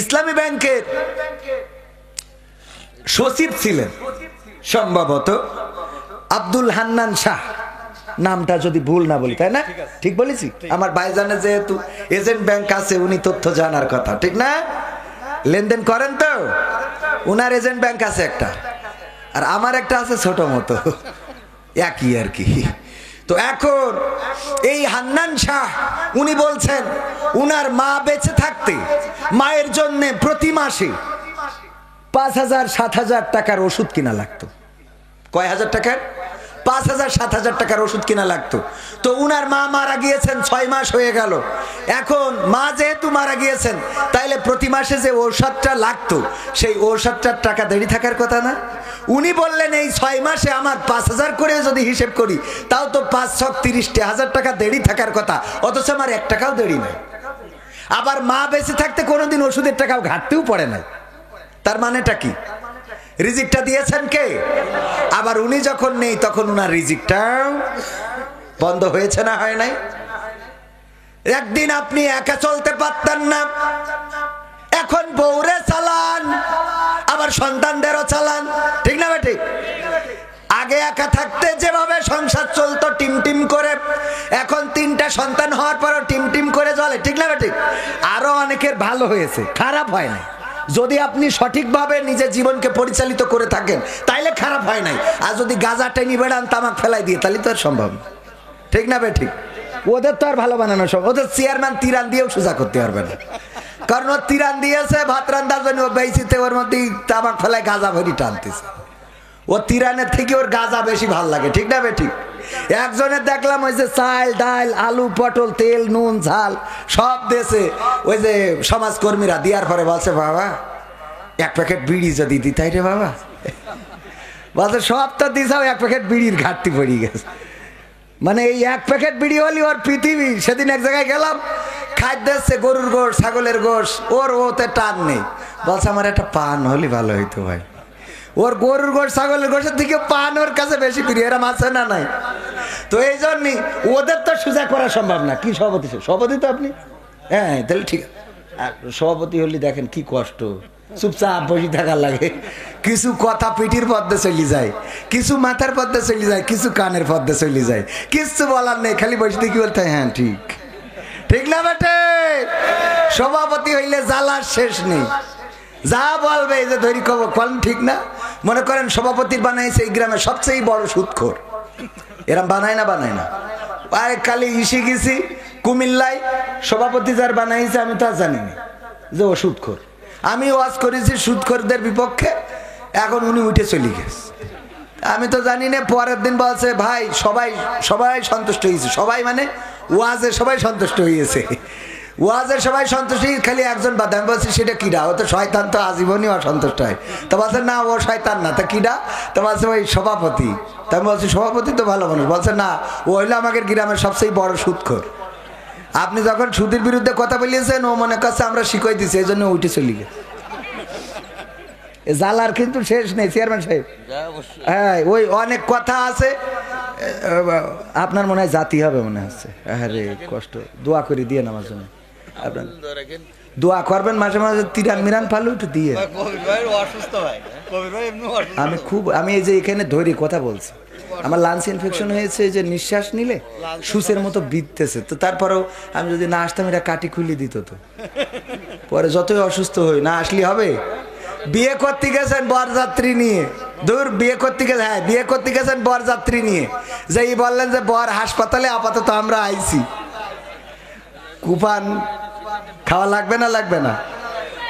ইসলামী ব্যাংকের সচিব ছিলেন সম্ভবত আব্দুল হান্নান শাহ, নামটা যদি ভুল না বলি, তাই না? ঠিক বলেছি? আমার ভাইজানে যেহেতু এজেন্ট ব্যাংক আছে, উনি তথ্য জানার কথা, ঠিক না? লেনদেন করেন তো, উনার এজেন্ট ব্যাংক আছে একটা, আর আমার একটা আছে ছোট মতো, একই আর কি। তো এখন এই হান্নান শাহ উনি বলছেন উনার মা বেঁচে থাকতে মায়ের জন্য প্রতি মাসে 5,000-7,000 টাকার ওষুধ কিনা লাগতো। কয় হাজার টাকার? 5,000-7,000 টাকার ওষুধ কিনা লাগতো। তো উনার মা মারা গিয়েছেন 6 মাস হয়ে গেল। এখন মা যেহেতু মারা গিয়েছেন, তাইলে প্রতি মাসে যে ঔষধটা লাগতো সেই ঔষধটার টাকা দেরি থাকার কথা না? উনি বললেন এই 6 মাসে আমার 5,000 করে যদি হিসেব করি, তাও তো 5,30,000 টাকা দেরি থাকার কথা, অথচ আমার 1 টাকাও দেরি নাই। আবার মা বেঁচে থাকতে কোনোদিন ওষুধের টাকাও ঘাটতেও পড়ে নাই। তার মানেটা কি? রিজিকটা দিয়েছেন কে? আবার উনি যখন নেই তখন উনার রিজিকটাও বন্ধ হয়েছে না হয় নাই? একদিন আপনি একা চলতে পারতেন না, এখন বউরে চালান, আবার সন্তানদেরও চালান, ঠিক না বেঠিক? আগে একা থাকতে যেভাবে সংসার চলতো টিম করে, এখন 3টা সন্তান হওয়ার পরও টিম করে চলে, ঠিক না বেঠিক? আরো অনেকের ভালো হয়েছে, খারাপ হয় না। যদি আপনি সঠিকভাবে নিজের জীবনকে পরিচালিত করে থাকেন তাইলে খারাপ হয় নাই। আর যদি গাঁজা টেনে বেড়ান, তামাক ফেলাই দিয়ে, তাহলে তো আর সম্ভব না, ঠিক না বেঠিক? ওদের তো আর ভালো বানানো সম্ভব, ওদের চেয়ারম্যান তিরান দিয়েও সোজা করতে পারবে না, কারণ ও তিরান দিয়েছে ভাত রান্নার জন্য, ও বেঁচেতে ওর মধ্যে তামাক ফেলাই গাঁজা ভরি টানতেছে। ও তিরানের থেকে ওর গাঁজা বেশি ভাল লাগে, ঠিক না বেঠিক? একজনের দেখলাম ওই যে চাল ডাল আলু পটল তেল নুন ঝাল সব দেশে, ওই যে সমাজকর্মীরা দেওয়ার পরে বলছে বাবা 1 প্যাকেট বিড়ি যদি দিতাই রে বাবা, বলছে সব তো দিছাও, 1 প্যাকেট বিড়ির ঘাটতি পড়ে গেছে। মানে এই 1 প্যাকেট বিড়ি হলি ওর পৃথিবী। সেদিন এক জায়গায় গেলাম, খাদ্য দিচ্ছে গরুর গোশ ছাগলের গোশ, ওর ওতে টান নেই। বলছে আমার একটা পান হলি ভালো হইতো ভাই। ওর গরুর গোশ ছাগলের গোশের থেকে পান ওর কাছে বেশি প্রিয়, এরা মাছে না নাই। তো এই জন্যই ওদের তো সোজা করা সম্ভব না। কি সভাপতি? সভাপতি তো আপনি? হ্যাঁ, তাহলে ঠিক আছে। আর সভাপতি হলে দেখেন কি কষ্ট, চুপচাপ বসে থাকার লাগে। কিছু কথা পিঠির পদ্মে চলে যায়, কিছু মাথার পদ্মে চলে যায়, কিছু কানের পদ্মে চলে যায়, কিছু বলার নেই, খালি বসে থেকে বলতে হ্যাঁ ঠিক, ঠিক না বেটে? সভাপতি হইলে জ্বালার শেষ নেই, যা বলবে এই যে ধরি কম, ঠিক না? মনে করেন সভাপতির বানাইছে এই গ্রামের সবচেয়ে বড় সুদখোর, এরম বানায় না? বানায় না? আরে কালি ইসে গেছি কুমিল্লায়, সভাপতি যার বানাইছে আমি তো আর জানি না যে ও সুদখোর। আমি ওয়াজ করেছি সুদখোরদের বিপক্ষে, এখন উনি উঠে চলে গেছে। আমি তো জানি না। পরের দিন বলছে ভাই সবাই সন্তুষ্ট হয়েছে। সবাই মানে ওয়াজে সবাই সন্তুষ্ট হয়েছে, ওয়াজের সবাই সন্তুষ্ট, খালি একজন বাদ। আমি বলছি সেটা কিডা? ও তো শয়তান, তো আজীবনই অসন্তুষ্ট হয়। তো বলছে না ও শয়তান না, তা কিডা? তো বলছে ওই সভাপতি। তা আমি বলছি সভাপতি তো ভালো মানুষ। বলছে না, ও হইলো আমাদের গ্রামের সবচেয়ে বড় সুদখোর। আপনি যখন সুদের বিরুদ্ধে কথা বলিয়েছেন, ও মনে করছে আমরা শিখাই দিচ্ছি, এই জন্য উঠে চলে গেছে। জ্বালার কিন্তু শেষ নেই চেয়ারম্যান সাহেব। হ্যাঁ, ওই অনেক কথা আছে। আপনার মনে হয় জাতি হবে মনে হচ্ছে। আরে কষ্ট, দোয়া করে দিয়ে আমার জন্য। আপনার দোয়া করবেন মাঝে মাঝে, তিরান মিরান ফালু একটু দিয়ে। আমি এই যে এখানে ধরে কথা বলছি, আমার লাঞ্চ ইনফেকশন হয়েছে, যে নিঃশ্বাস নিলে সুসের মতো বিধতেছে। তো তারপরেও আমি যদি না আসতাম, এটা কাটি খুলে দিত। তো পরে যতই অসুস্থ হই, না আসলে হবে। বিয়ে করতে গেছেন বরযাত্রী নিয়ে, দূর বিয়ে করতে গেছে, হ্যাঁ বিয়ে করতে গেছেন বরযাত্রী নিয়ে, যেই বললেন যে বর হাসপাতালে, আপাতত আমরা আইছি, কুপান খাওয়া লাগবে না? লাগবে না?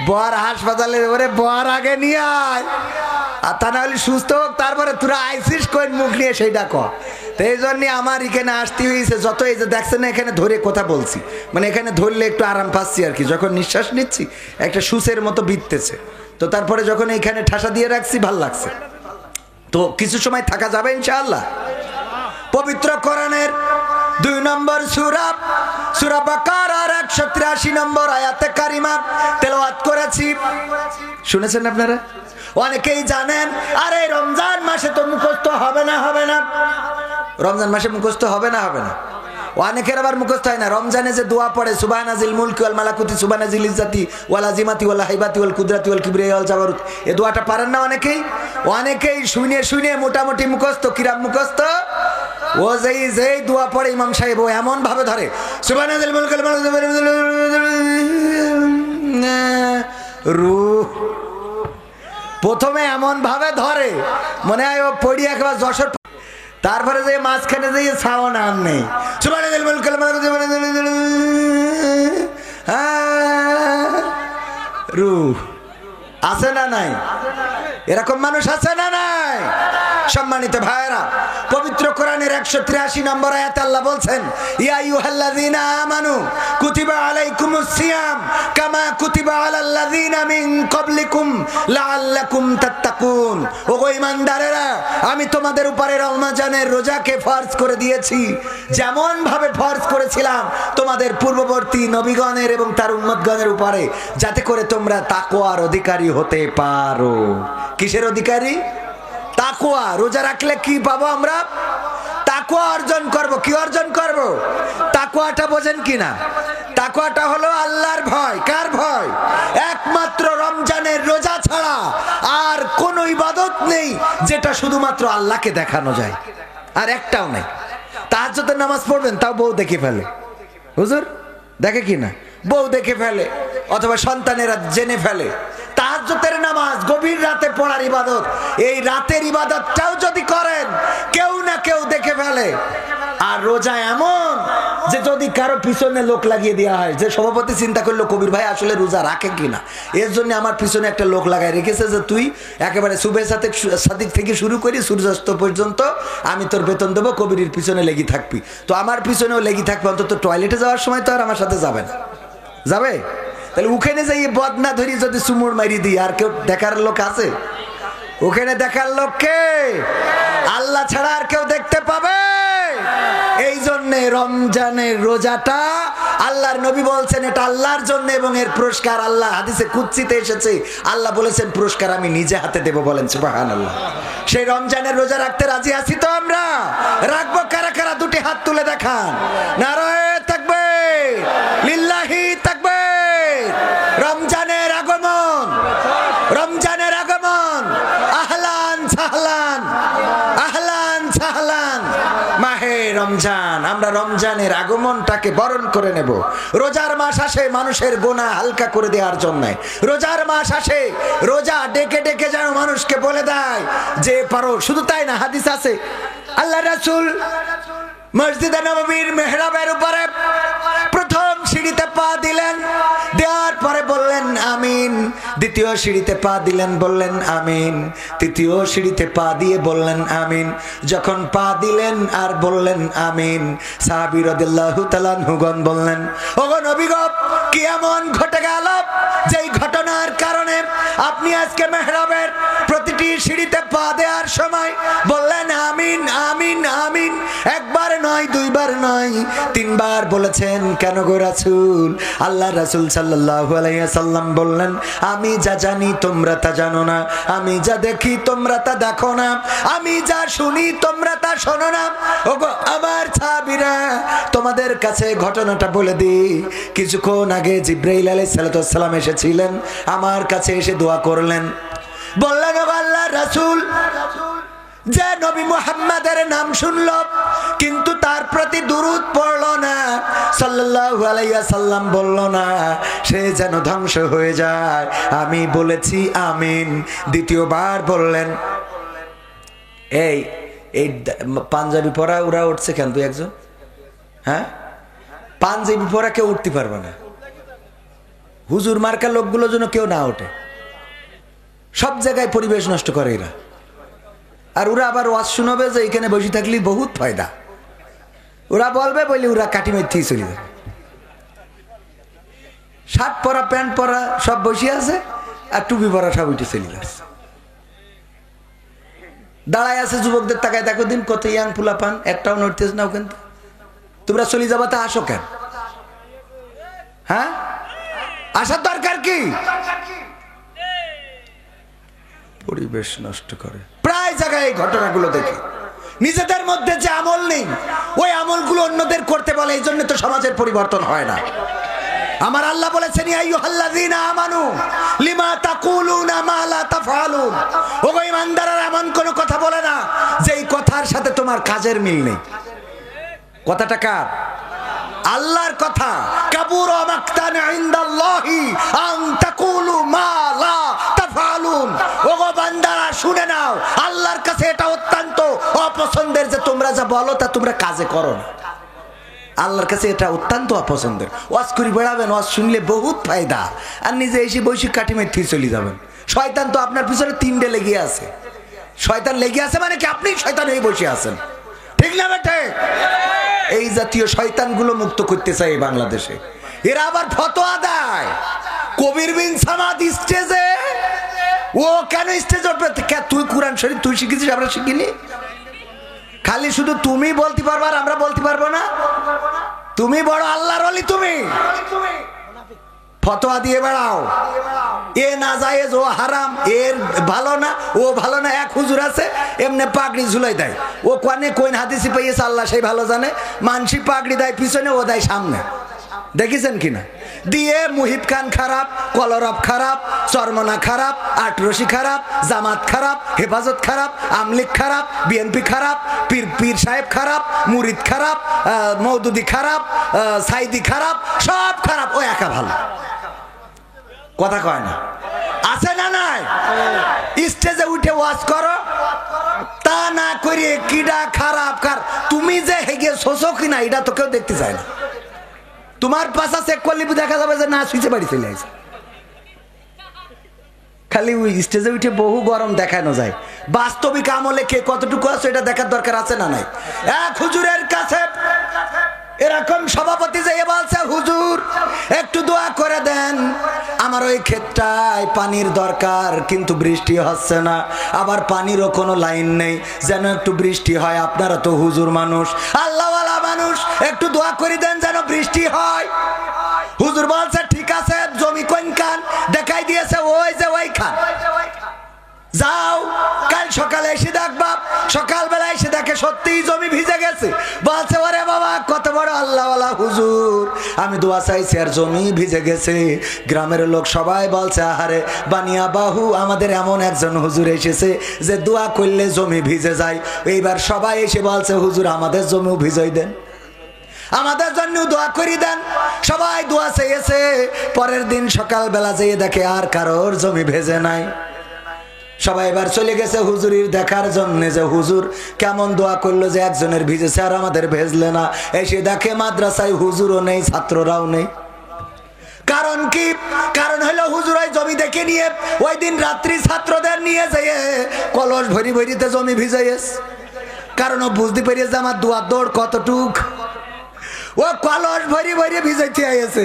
বর হাসপাতালে, ওরে বর আগে নিয়ে আয়, আর তা না হলে সুস্থ হোক, তারপরে তোরা আইসিস কোন মুখ নিয়ে সেইটা কর। তো এই জন্যে আমার এখানে আসতে হয়েছে। যত এই যে দেখছেন না, এখানে ধরে কথা বলছি, মানে এখানে ধরলে একটু আরাম পাচ্ছি আর কি। যখন নিঃশ্বাস নিচ্ছি একটা সুসের মতো বিধতেছে, তো তারপরে যখন এইখানে ঠাসা দিয়ে রাখছি ভাল লাগছে। তো কিছু সময় থাকা যাবে ইনশাআল্লাহ। পবিত্র কোরআনের 2 নম্বর সূরা, সূরা বাকারার 183 নম্বর আয়াতে কারিমা তেলাওয়াত করেছি। শুনেছেন আপনারা? অনেকেই জানেন, আরে রমজান মাসে তো মুখস্থ হবে না? হবে না? রমজান মাসে মুখস্থ হবে না? হবে না? অনেকের আবার মুখস্থ হয় না। রমজানে যে দোয়া পড়ে সুবহানাজিল মুলকি ওয়াল মালাকুতি সুবহানাজিল ইজ্জাতি ওয়াল আযিমাতি ওয়াল হাইবাতি ওয়াল কুদরাতি ওয়াল কিবরিয়া ওয়াল জাবারুত, এই দোয়াটা পারেন না অনেকেই শুনে শুনে মোটামুটি মুখস্থ। কিরাম মুখস্থ? ও যেই দোয়া পড়ে ইমাম সাহেব ও এমন ভাবে ধরে সুবহানাজিল মুলকি ওয়াল রূহ, প্রথমে এমন ভাবে ধরে মনে হয় ও পড়ি একবার যশোর, তারপরে যে মাঝখানে যে ছাও নাম নেই রূহ আছে না নাই? এরকম মানুষ আছে না নাই? সম্মানিত ভাইরা, পবিত্র কোরআনের 183 নম্বর আয়াতে আল্লাহ বলছেন ইয়া আইয়ুহাল্লাযীনা আমানু কুতিবা আলাইকুমুস সিয়াম কামা কুতিবা আলাল্লাযীনা মিন ক্বাবলিকুম লাআল্লাকুম তাত্তাকুন। ওগো ঈমানদারেরা, আমি তোমাদের উপরে রমজানের রোজাকে ফরজ করে দিয়েছি যেমন ভাবে ফরজ করেছিলাম তোমাদের পূর্ববর্তী নবীগণের এবং তার উম্মতগণের উপরে, যাতে করে তোমরা তাকওয়ার অধিকারী হতে পারো। কিসের অধিকারী? তাকওয়া। রোজা রাখলে কি পাবো আমরা? তাকওয়া অর্জন করব। কি অর্জন করব? তাকওয়াটা বোঝেন কিনা? তাকওয়াটা হলো আল্লাহর ভয়। কার ভয়? একমাত্র রমজানের রোজা ছাড়া আর কোন ইবাদত নেই যেটা শুধুমাত্র আল্লাহকে দেখানো যায়, আর একটাও নেই। তাহাজ্জুদের নামাজ পড়বেন, তাও বউ দেখে ফেলে। হুজুর দেখে কিনা? বউ দেখে ফেলে, অথবা সন্তানেরা জেনে ফেলে। তাহাজ্জুদের নামাজ গভীর রাতে পড়ার ইবাদত, এই রাতের ইবাদতটাও যদি করেন কেউ না কেউ দেখে ফেলে। আর রোজা এমন যে যদি কারো পিছনে লোক লাগিয়ে দেওয়া হয়, যে সভাপতি চিন্তা করলো কবির ভাই আসলে রোজা রাখে কিনা, এর জন্য আমার পিছনে একটা লোক লাগাই রেখেছে যে তুই একেবারে সুবে সাদিক থেকে শুরু করি সূর্যাস্ত পর্যন্ত আমি তোর বেতন দেবো, কবিরের পিছনে লেগে থাকবি। তো আমার পিছনেও লেগে থাকবে, অন্তত টয়লেটে যাওয়ার সময় তো আর আমার সাথে যাবে না। যাবে? তাহলে ওখানে যাই বদনা ধরি যদি চুমুর মারি দিই, আর কেউ দেখার লোক আছে? ওখানে দেখার লোককে আল্লাহ ছাড়া আর কেউ দেখতে পাবে? এই জন্যে রমজানের রোজাটা আল্লাহর নবী বলছেন এটা আল্লাহর জন্য, এবং এর পুরস্কার আল্লাহ হাদিসে কুদসিতে এসেছে, আল্লাহ বলেছেন পুরস্কার আমি নিজে হাতে দেব। বলেন সুবহানাল্লাহ। সেই রমজানের রোজা রাখতে রাজি আছি তো আমরা? রাখবো কারা কারা? দুটি হাত তুলে দেখান। নারায়ে তাকবীর, লিল্লাহি তাকবীর। রমজানের আগমন, রমজানের আগমন, আহলান সাহলান, আহলান সাহলান। মাহে রমজান, আমরা রমজানের আগমনটাকে বরণ করে নেব। রোজার মাস আসে মানুষের গুনাহ হালকা করে দেওয়ার জন্য। রোজার মাস আসে রোজা ডেকে ডেকে যেন মানুষকে বলে দেয় যে পারো। শুধু তাই না, হাদিস আছে আল্লাহ রাসূল মসজিদে নববীর মেহরাবের উপরে প্রথম সিঁড়িতে পা দিলেন, দেওয়ার পরে বললেন আমিন। দ্বিতীয় সিঁড়িতে পা দিলেন, বললেন আমিন। তৃতীয় সিঁড়িতে পা দিয়ে বললেন আমিন। যখন পা দিলেন আর বললেন আমিন, সাহাবী রাদিয়াল্লাহু তাআলা আনহুগণ বললেন ওগো নবী গো, কি এমন ঘটে গেল যেই ঘটনার কারণে আপনি আজকে মেহরাবের প্রতিটি সিঁড়িতে পা দেওয়ার সময় বললেন আমিন আমিন আমিন? একবার নয়, দুইবার নয়, তিনবার বলেছেন। কেন গো রাসূল? আল্লাহ রাসূল সাল্লাল্লাহু আলাইহি ওয়াসাল্লাম বললেন আমি যা জানি তোমরা তা জানো না, আমি যা দেখি তোমরা তা দেখো না, আমি যা শুনি তোমরা তা শোনো না। ওগো আমার সাহাবীরা, তোমাদের কাছে ঘটনাটা বলে দিই। কিছুক্ষণ আগে জিবরাইল আলাইহিস সালাম এসেছিলেন, আমার কাছে এসে দোয়া করলেন। বললেন ওগো আল্লাহর রাসূল, যে নবী মুহাম্মাদের নাম শুনলো কিন্তু তার প্রতি দুরূদ পড়লো না, সাল্লাল্লাহু আলাইহি ওয়াসাল্লাম বললো না, সে যেন ধ্বংস হয়ে যায়। আমি বলেছি আমিন। দ্বিতীয়বার বললেন এই এই পাঞ্জাবি পরা ওরা উঠছে কেন? তুই একজন, হ্যাঁ পাঞ্জাবি পরা কেউ উঠতে পারবে না। হুজুর মার্কা লোকগুলো যেন কেউ না ওঠে। সব জায়গায় পরিবেশ নষ্ট করে এরা। আর ওরা আবার ওয়াজ শোনাবে যে এখানে বসে থাকলে বহুত ফায়দা। ওরা বলবে বলে ওরা কাটি মেথি চলে যাবে। শার্ট পরা প্যান্ট পরা সব বসে আছে, আর টুপি পরা সব উঠে চলে যাচ্ছে। দাঁড়ায় আছে যুবকদের তাকায় দেখো দিন কত ইয়াং ফুলা পান, একটাও নড়তেছ না ওখান। তোমরা চলে যাবা তা আসো কেন? হ্যাঁ আসার দরকার কি? পরিবেশ নষ্ট করে প্রায় জায়গায় এই ঘটনাগুলো দেখি। নিজেদের মধ্যে যে আমল নেই ওই আমলগুলো অন্যদের করতে বলে, এই জন্য তো সমাজের পরিবর্তন হয় না। আমার আল্লাহ বলেছেন ইয়া আইয়ুহাল্লাযীনা আমানু লিমা তাকুলুনা মা লা তাফআলুন, ওগো ঈমানদাররা এমন কোন কথা বলে না যেই কথার সাথে তোমার কাজের মিল নেই। কথাটা কার? আল্লাহর কথা। কাবুরা মাকতান ইনদাল্লাহি আন তাকুলু মা লা তাফআলুন, ওগো বান্দারা শুনে নাও, আল্লাহর কাছে এটা অত্যন্ত অপছন্দের যে তোমরা যা বলো তা তোমরা কাজে করো না। আল্লাহর কাছে এটা অত্যন্ত অপছন্দের। ওয়াজ করি বেড়াবেন, ওয়াজ শুনলে বহুত ফায়দা, আর নিজে এসে বৈশিক কাটি মেথি চলে যাবেন। শয়তান তো আপনার পিছনে তিনটে লেগে আছে। শয়তান লেগে আছে মানে কি আপনি শয়তান হয়ে বসে আছেন, ঠিক না বেটে? এই জাতীয় শয়তানগুলো মুক্ত করতে চাই বাংলাদেশে। এরা আবার ফতোয়া দেয়। কবির বিন সামাদ স্টেজে, ও কেন স্টেজে উঠবে? তুই কোরআন শরীফ তুই শিখেছিস, আমরা শিখিনি? খালি শুধু তুমি বলতে পারবা আর আমরা বলতে পারবো না? তুমি বড় আল্লাহর ওলি, তুমি ফতোয়া দিয়ে বেড়াও এ না জায়েজ, ও হারাম, এর ভালো না, ও ভালো না। এক হুজুর আছে এমনি পাগড়ি ঝুলাই দেয়, ও কোনে কোন হাদিসে পেয়েছে আল্লাহ সেই ভালো জানে। মানসি পাগড়ি দেয় পিছনে, ও দেয় সামনে, দেখেছেন কিনা? দিয়ে মুহিব খান খারাপ, কলরব খারাপ, চরমনা খারাপ, আটরশি খারাপ, জামাত খারাপ, হেফাজত খারাপ, আমলিক খারাপ, বিএনপি খারাপ, পীর সাহেব খারাপ, মুরিদ খারাপ, মৌদুদি খারাপ, সাইদি খারাপ, সব খারাপ, ও একা ভালো। কথা কয় না? আছে না নাই? স্টেজে উঠে ওয়াজ করো, তা না করে কিডা খারাপ কার তুমি যে হেগে শোষো কিনা এটা তো কেউ দেখতে চায় না। তোমার পাশা চেক করলে দেখা যাবে যে না সুইচে বাড়ি চলে আসে। খালি ওই স্টেজে উঠে বহু গরম দেখানো যায়, বাস্তবিক আমলে কে কতটুকু আছে এটা দেখার দরকার আছে না নাই? এক হুজুরের কাছে এরকম সভাপতি যে বলছে, হুজুর একটু দোয়া করে দেন, আমার ওই ক্ষেতটায় পানির দরকার কিন্তু বৃষ্টি হচ্ছে না, আবার পানিরও কোনো লাইন নেই, যেন একটু বৃষ্টি হয়। আপনারা তো হুজুর মানুষ, আল্লাহওয়ালা মানুষ, একটু দোয়া করে দেন যেন বৃষ্টি হয়। হুজুর বলছে ঠিক আছে, জমি কোনখান? দেখাই দিয়েছে ওই যে ওইখান, যাও কাল সকালে এসে দেখবা। সকালবেলা এসে দেখে সত্যিই জমি ভিজে গেছে। বলছে ওরে বাবা, কত বড় আল্লাহওয়ালা হুজুর, আমি দোয়া চাইছি আর জমি ভিজে গেছে। গ্রামের লোক সবাই বলছে আহারে বানিয়া বাহু, আমাদের এমন একজন হুজুর এসেছে যে দোয়া করলে জমি ভিজে যায়। এইবার সবাই এসে বলছে হুজুর আমাদের জমিও ভিজাই দেন, আমাদের জন্য দোয়া করি দেন। সবাই দোয়া চেয়েছে। পরের দিন সকালবেলা যেয়ে দেখে আর কারোর জমি ভেজে নাই। সবাই এবার চলে গেছে হুজুরির দেখার জন্য যে হুজুর কেমন দোয়া করলো যে একজনের ভিজেছে আর আমাদের ভেজলে না। এসে দেখে মাদ্রাসায় হুজুরও নেই, ছাত্ররাও নেই। কারণ কি? কারণ হলো হুজুর ওই জমি দেখে নিয়ে ওই দিন রাত্রি ছাত্রদের নিয়ে যেয়ে কলস ভরি ভরিতে জমি ভিজাইয়েছে। কারণ ও বুঝতে পেরেছে আমার দোয়ার দৌড় কতটুক, ও কলস ভরি ভরি ভিজাইতে আইছে।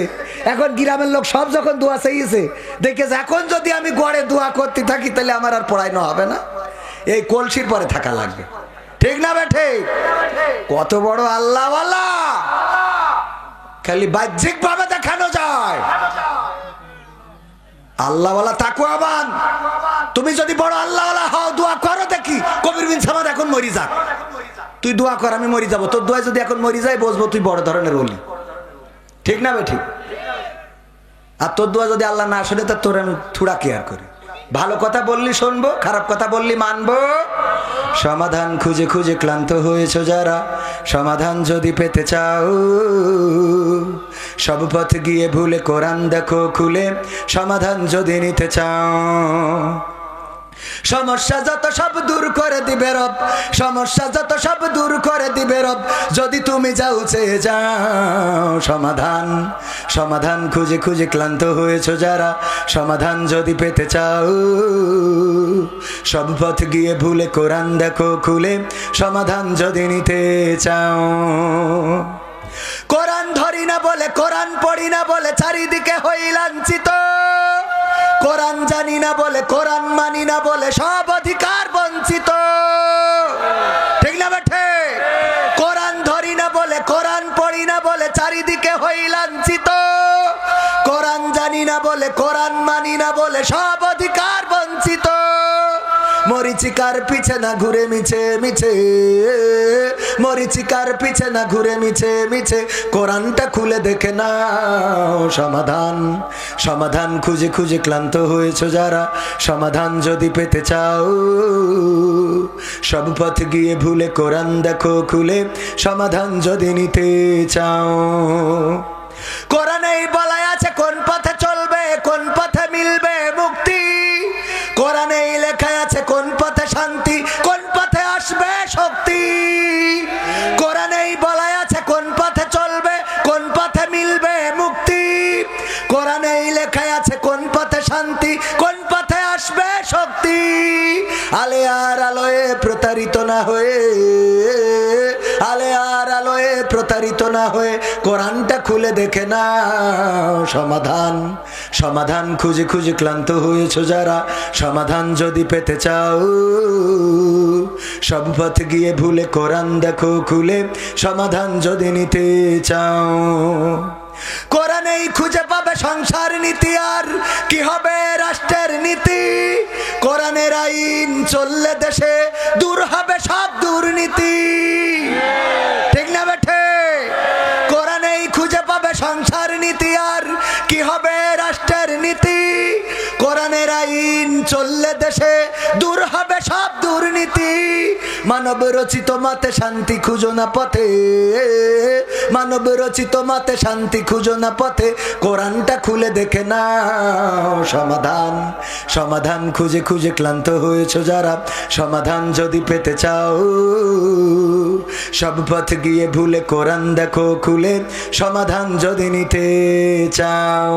এখন গ্রামের লোক সব যখন দোয়া চাইছে দেখেছে এখন যদি আমি গড়ে দোয়া করতে থাকি তাহলে আমার আর পড়াইনো হবে না, এই কলসির পরে থাকা লাগবে, ঠিক না বেঠে? কত বড় আল্লাহওয়ালা, খালি বাহ্যিক ভাবে দেখানো যায়। আল্লাহওয়ালা তাকওয়াবান। তুমি যদি বড় আল্লাহওয়ালা হও দোয়া করো দেখি। কবির বিন সামাদ এখন মরি যাক, তুই দোয়া কর আমি মরি যাবো, তোর দোয়া যদি এখন মরি যায় বুঝবো তুই বড় ধরনের ওলি, ঠিক না বে ঠিক? আর তোর দোয়া যদি আল্লাহ না শুনে তা তোর আমি থুড়া কেয়ার করি। ভালো কথা বললি শুনবো, খারাপ কথা বললি মানবো। সমাধান খুঁজে খুঁজে ক্লান্ত হয়েছো যারা, সমাধান যদি পেতে চাও সব পথ গিয়ে ভুলে কোরআন দেখো খুলে, সমাধান যদি নিতে চাও সমস্যা যত সব দূর করে দিবে রব, সমস্যা যত সব দূর করে দিবে রব, যদি তুমি যাও চেয়ে যাও সমাধান। সমাধান খুঁজে খুঁজে ক্লান্ত হয়েছো যারা, সমাধান যদি পেতে চাও সব পথ গিয়ে ভুলে কোরআন দেখো খুলে, সমাধান যদি নিতে চাও। কোরআন ধরি না বলে, কোরআন পড়ি না বলে চারিদিকে হই লাঞ্ছিত, কোরআন জানি না বলে, কোরআন মানি না বলে সব অধিকার বঞ্চিত, ঠিক না বেঠে? কোরআন ধরি না বলে, কোরআন পড়ি না বলে চারিদিকে হই লাঞ্ছিত, কোরআন জানি না বলে, কোরআন মানি না বলে সব অধিকার বঞ্চিত। মরিচিকার পিছে না ঘুরে মিছে মিছে, মরিচিকার পিছে না ঘুরে মিছে মিছে, কোরআনটা খুলে দেখে নাও সমাধান। সমাধান খুঁজে খুঁজে ক্লান্ত হয়েছো যারা, সমাধান যদি পেতে চাও সব পথ গিয়ে ভুলে কোরআন দেখো খুলে, সমাধান যদি নিতে চাও। কোরআনেই বলা আছে কোন পথে চলবে, কোন পথে মিলবে মুক্তি। কোরআনেই লেখা আছে কোন পথে শান্তি, কোন পথে আসবে শক্তি। কোরআনেই বলা আছে কোন পথে চলবে, কোন পথে মিলবে মুক্তি। কোরআনেই লেখা আছে কোন পথে শান্তি, কোন পথে আসবে শক্তি। আলে আর আলোয় প্রতারিত না হয়ে, আলে আর আলোয় প্রতারিত না হয়ে কোরআনটা খুলে দেখে নাও সমাধান। সমাধান খুঁজে খুঁজে ক্লান্ত হয়েছো যারা, সমাধান যদি পেতে চাও সব পথ গিয়ে ভুলে কোরআন দেখো খুলে, সমাধান যদি নিতে চাও। কোরআনেই খুঁজে পাবে সংসার নীতি, আর কি হবে রাষ্ট্রের নীতি। কোরআনের আইন চললে দেশে দূর হবে সব দুর্নীতি, ঠিক না বেঠে? কোরআনেই খুঁজে পাবে সংসার নীতি, আর কি হবে রাষ্ট্রের নীতি। কোরআনের আইন চললে দেশে দূর হবে সব দুর্নীতি। মানব রচিত মতে শান্তি খুঁজো না পথে, মানব রচিত মতে শান্তি খুঁজো না পথে, কোরআনটা খুলে দেখে নাও সমাধান। সমাধান খুঁজে খুঁজে ক্লান্ত হয়েছো যারা, সমাধান যদি পেতে চাও সব পথ গিয়ে ভুলে কোরআন দেখো খুলে, সমাধান যদি নিতে চাও।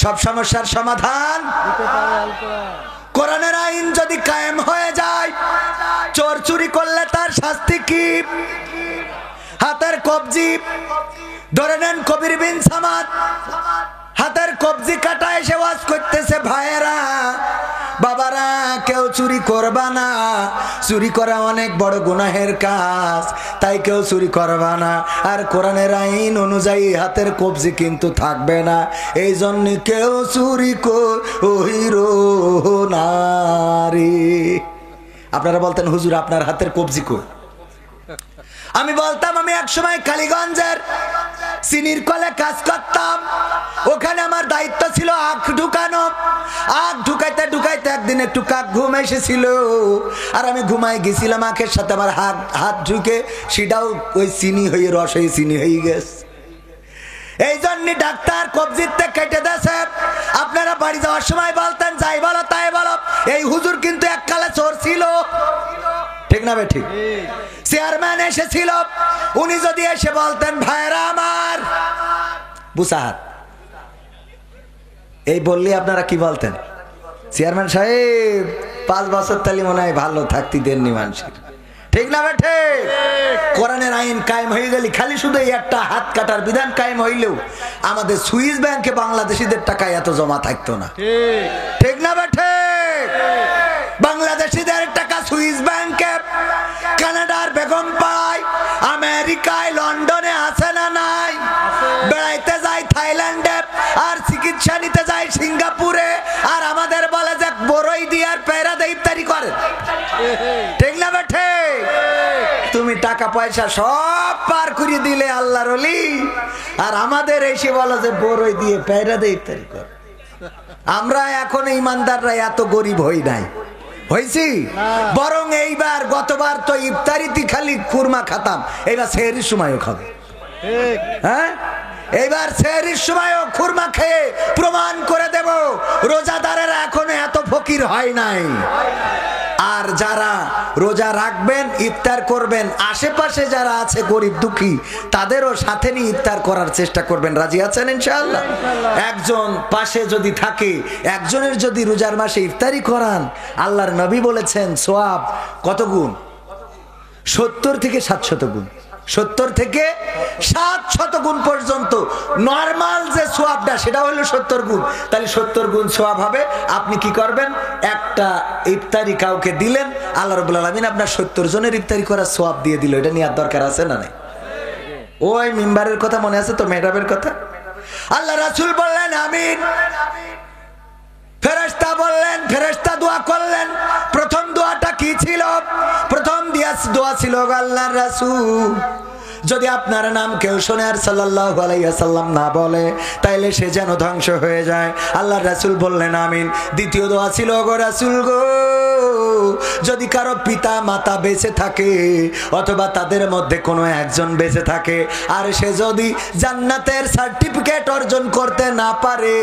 সব সমস্যার সমাধান কোরআনের আইন যদি কায়েম হয়ে যায়। চোর চুরি করলে তার শাস্তি কি? হাতের কবজি। ধরে নেন কবির বিন সামাদ, হাতের কবজি কাটা এসে ওয়াজ করতেছে, ভাইয়েরা বাবারা কেউ চুরি করবা না, চুরি করা অনেক বড় গুনাহের কাজ, তাই কেউ চুরি করবা না। আর কোরআনের আইন অনুযায়ী হাতের কবজি কিন্তু থাকবে না, এই জন্য কেউ চুরি কইরো না রে। আপনারা বলতেন হুজুর আপনার হাতের কবজি কই? আমি বলতাম আমি একসময় কালীগঞ্জের চিনির কলে কাজ করতাম, ওখানে আমার দায়িত্ব ছিল আখ ঢুকানো। আখ ঢুকাইতে ঢুকাইতে একদিন একটু কাক ঘুম এসেছিল, আর আমি ঘুমাই গেছিলাম, আখের সাথে আমার হাত ঢুকে সেটাও ওই চিনি হয়ে রস হয়ে চিনি হয়ে গেছে। এই জন্য ডাক্তার কবজিতে কেটে দেছে। আপনারা বাড়ি যাওয়ার সময় বলতেন যাই বলো তাই বলো, এই হুজুর কিন্তু এককালে চোর ছিল, ঠিক না বে ঠিক? চেয়ারম্যান এসেছিল, উনি যদি এসে বলতেন ভাইরা আমার বুসাহাত, এই বললে আপনারা কি বলতেন? চেয়ারম্যান সাহেব 5 বছর তালি মনে হয় ভালো থাকতে দেননি মানুষের, ঠিক না বেঠে? কোরআনের আইন কায়েম হয়ে গেলে খালি শুধু এই একটা হাত কাটার বিধান কায়েম হইলেও আমাদের সুইস ব্যাংকে বাংলাদেশিদের টাকা এত জমা থাকতো না, ঠিক না বেঠে? বাংলাদেশিদের টাকা সুইস ব্যাংকে, কানাডার বেগম পাড়ায়, আমেরিকায়, লন্ডনে আছে না নাই? বেড়াইতে যায় থাইল্যান্ডে, আর চিকিৎসা নিতে যায় সিঙ্গাপুরে, আর আমাদের বলে যে বড়ই দিয়ে আর পেরা দিয়ে ইফতারি করে, ঠিক না বেঠে? তুমি টাকা পয়সা সব পার করে দিলে আল্লাহর ওলি, আর আমাদের এসে বলো যে বড়ই দিয়ে পেরা দিয়ে ইফতারি করে। আমরা এখন ইমানদাররা এত গরিব হই নাই, হয়েছি? বরং এইবার গতবার তো ইফতারিতে খালি কুরমা খাতাম, এইবার সেহরির সময়ও খাবে। হ্যাঁ, এইবার সেহরির সময়ও কুরমা খেয়ে প্রমাণ করে দেব রোজাদারেরা এখনো এত ফকির হয় নাই। আর যারা রোজা রাখবেন, ইফতার করবেন, আশেপাশে যারা আছে গরিব দুঃখী তাদেরও সাথে নিয়ে ইফতার করার চেষ্টা করবেন। রাজি আছেন ইনশাআল্লাহ? একজন পাশে যদি থাকে, একজনের যদি রোজার মাসে ইফতারি করান, আল্লাহর নবী বলেছেন সওয়াব কত গুণ? 70 থেকে 700 গুণ, 70 থেকে 700 গুণ পর্যন্ত। নরমাল যে সোয়াবটা সেটা হলো 70 গুণ, তাহলে 70 গুণ সোয়াব হবে। আপনি কি করবেন? একটা ইফতারি কাউকে দিলেন, আল্লাহ রাব্বুল আলামিন আপনার 70 জনের ইফতারি করার সোয়াব দিয়ে দিল। এটা নেওয়ার দরকার আছে না নাই? ওই মিম্বারের কথা মনে আছে তো, মেহরাবের কথা? আল্লাহ রাসূল বললেন আমিন, ফেরেশতা বললেন, ফেরেশতা দোয়া করলেন দোয়া ছিল আল্লাহর রাসূল যদি আপনার নাম কেউ শোনে আর সাল্লাল্লাহু আলাইহি ওয়াসাল্লাম না বলে তাইলে সে যেন ধ্বংস হয়ে যায়। আল্লাহর রাসূল বললেন আমিন। দ্বিতীয় দোয়া ছিল গো রাসূল গো, যদি কারো পিতা মাতা বেঁচে থাকে অথবা তাদের মধ্যে কোনো একজন বেঁচে থাকে আর সে যদি জান্নাতের সার্টিফিকেট অর্জন করতে না পারে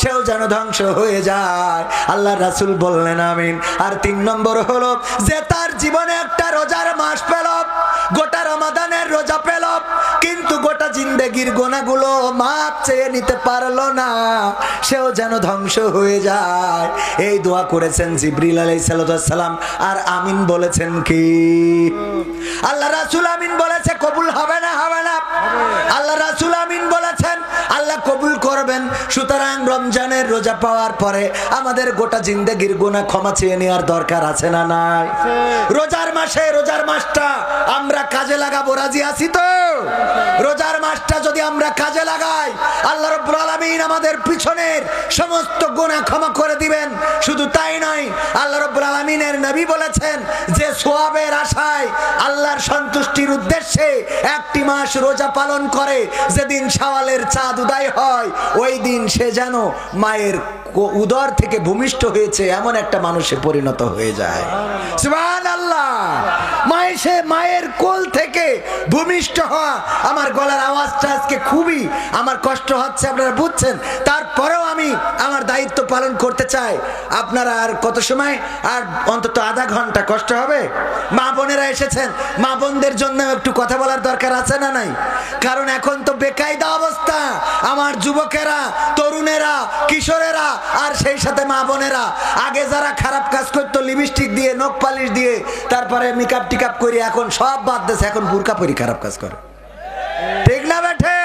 সেও যেন ধ্বংস হয়ে যায়। আল্লাহর রাসূল বললেন আমিন। আর 3 নম্বর হলো যে তার জীবনে একটা রোজার মাস পেল, গোটা রমাদানের রোজা পেল, কিন্তু গোটা জিন্দেগির গুনাহগুলো মাপ চেয়ে নিতে পারলো না, সেও যেন ধ্বংস হয়ে যায়। এই দোয়া করেছেন জিবরিল আলাইহিস সালাম। আর আমিন বলেছেন কি? আল্লাহ রাসূল আমিন বলেছে, কবুল হবে না? হবে না। আল্লাহ রাসূল আমিন বলেছেন, আল্লাহ কবুল করবেন। সুতরাং রমজানের রোজা পাওয়ার পরে আমাদের গোটা জিন্দেগির গুনাহ ক্ষমা চেয়ে নেওয়ার দরকার আছে না নাই? রোজার মাসে রোজার মাসটা আমরা কাজে লাগাবো, রাজি আছি তো? রোজার মাসটা যদি আমরা কাজে লাগাই আল্লাহ রাব্বুল আলামিন আমাদের পিছনের সমস্ত গুনাহ ক্ষমা করে দিবেন। শুধু তাই নয়, আল্লাহ রাব্বুল আলামিনের নবী বলেছেন যে সওয়াবের আশায় আল্লাহর সন্তুষ্টির উদ্দেশ্যে একটি মাস রোজা পালন করে, যেদিন শাওয়ালের চাঁদ উদয় হয় ওই দিন সে যেন মায়ের উদর থেকে ভূমিষ্ঠ হয়েছে এমন একটা মানুষে পরিণত হয়ে যায়। সুবহানাল্লাহ। মায়ের কোল থেকে ভূমিষ্ঠ হওয়া। আমার গলার আওয়াজটা আজকে খুবই আমার কষ্ট হচ্ছে, আপনারা বুঝছেন। তারপরেও আমি আমার দায়িত্ব পালন করতে চাই। আপনারা আর কত সময়? আর অন্তত আধা ঘন্টা কষ্ট হবে। মা বোনেরা এসেছেন, মা বোনদের জন্য একটু কথা বলার দরকার আছে না নাই? কারণ এখন তো বেকায়দা অবস্থা। আমার যুবকেরা, তরুণেরা, কিশোরেরা আর সেই সাথে মা বোনেরা আগে যারা খারাপ কাজ করতো লিপস্টিক দিয়ে, নখ পালিশ দিয়ে, তারপরে মেকআপ টিকআপ করে এখন সব বাদ দিয়েছে, এখন বুরকা পরি খারাপ কাজ করে। ঠিক না বেঠে?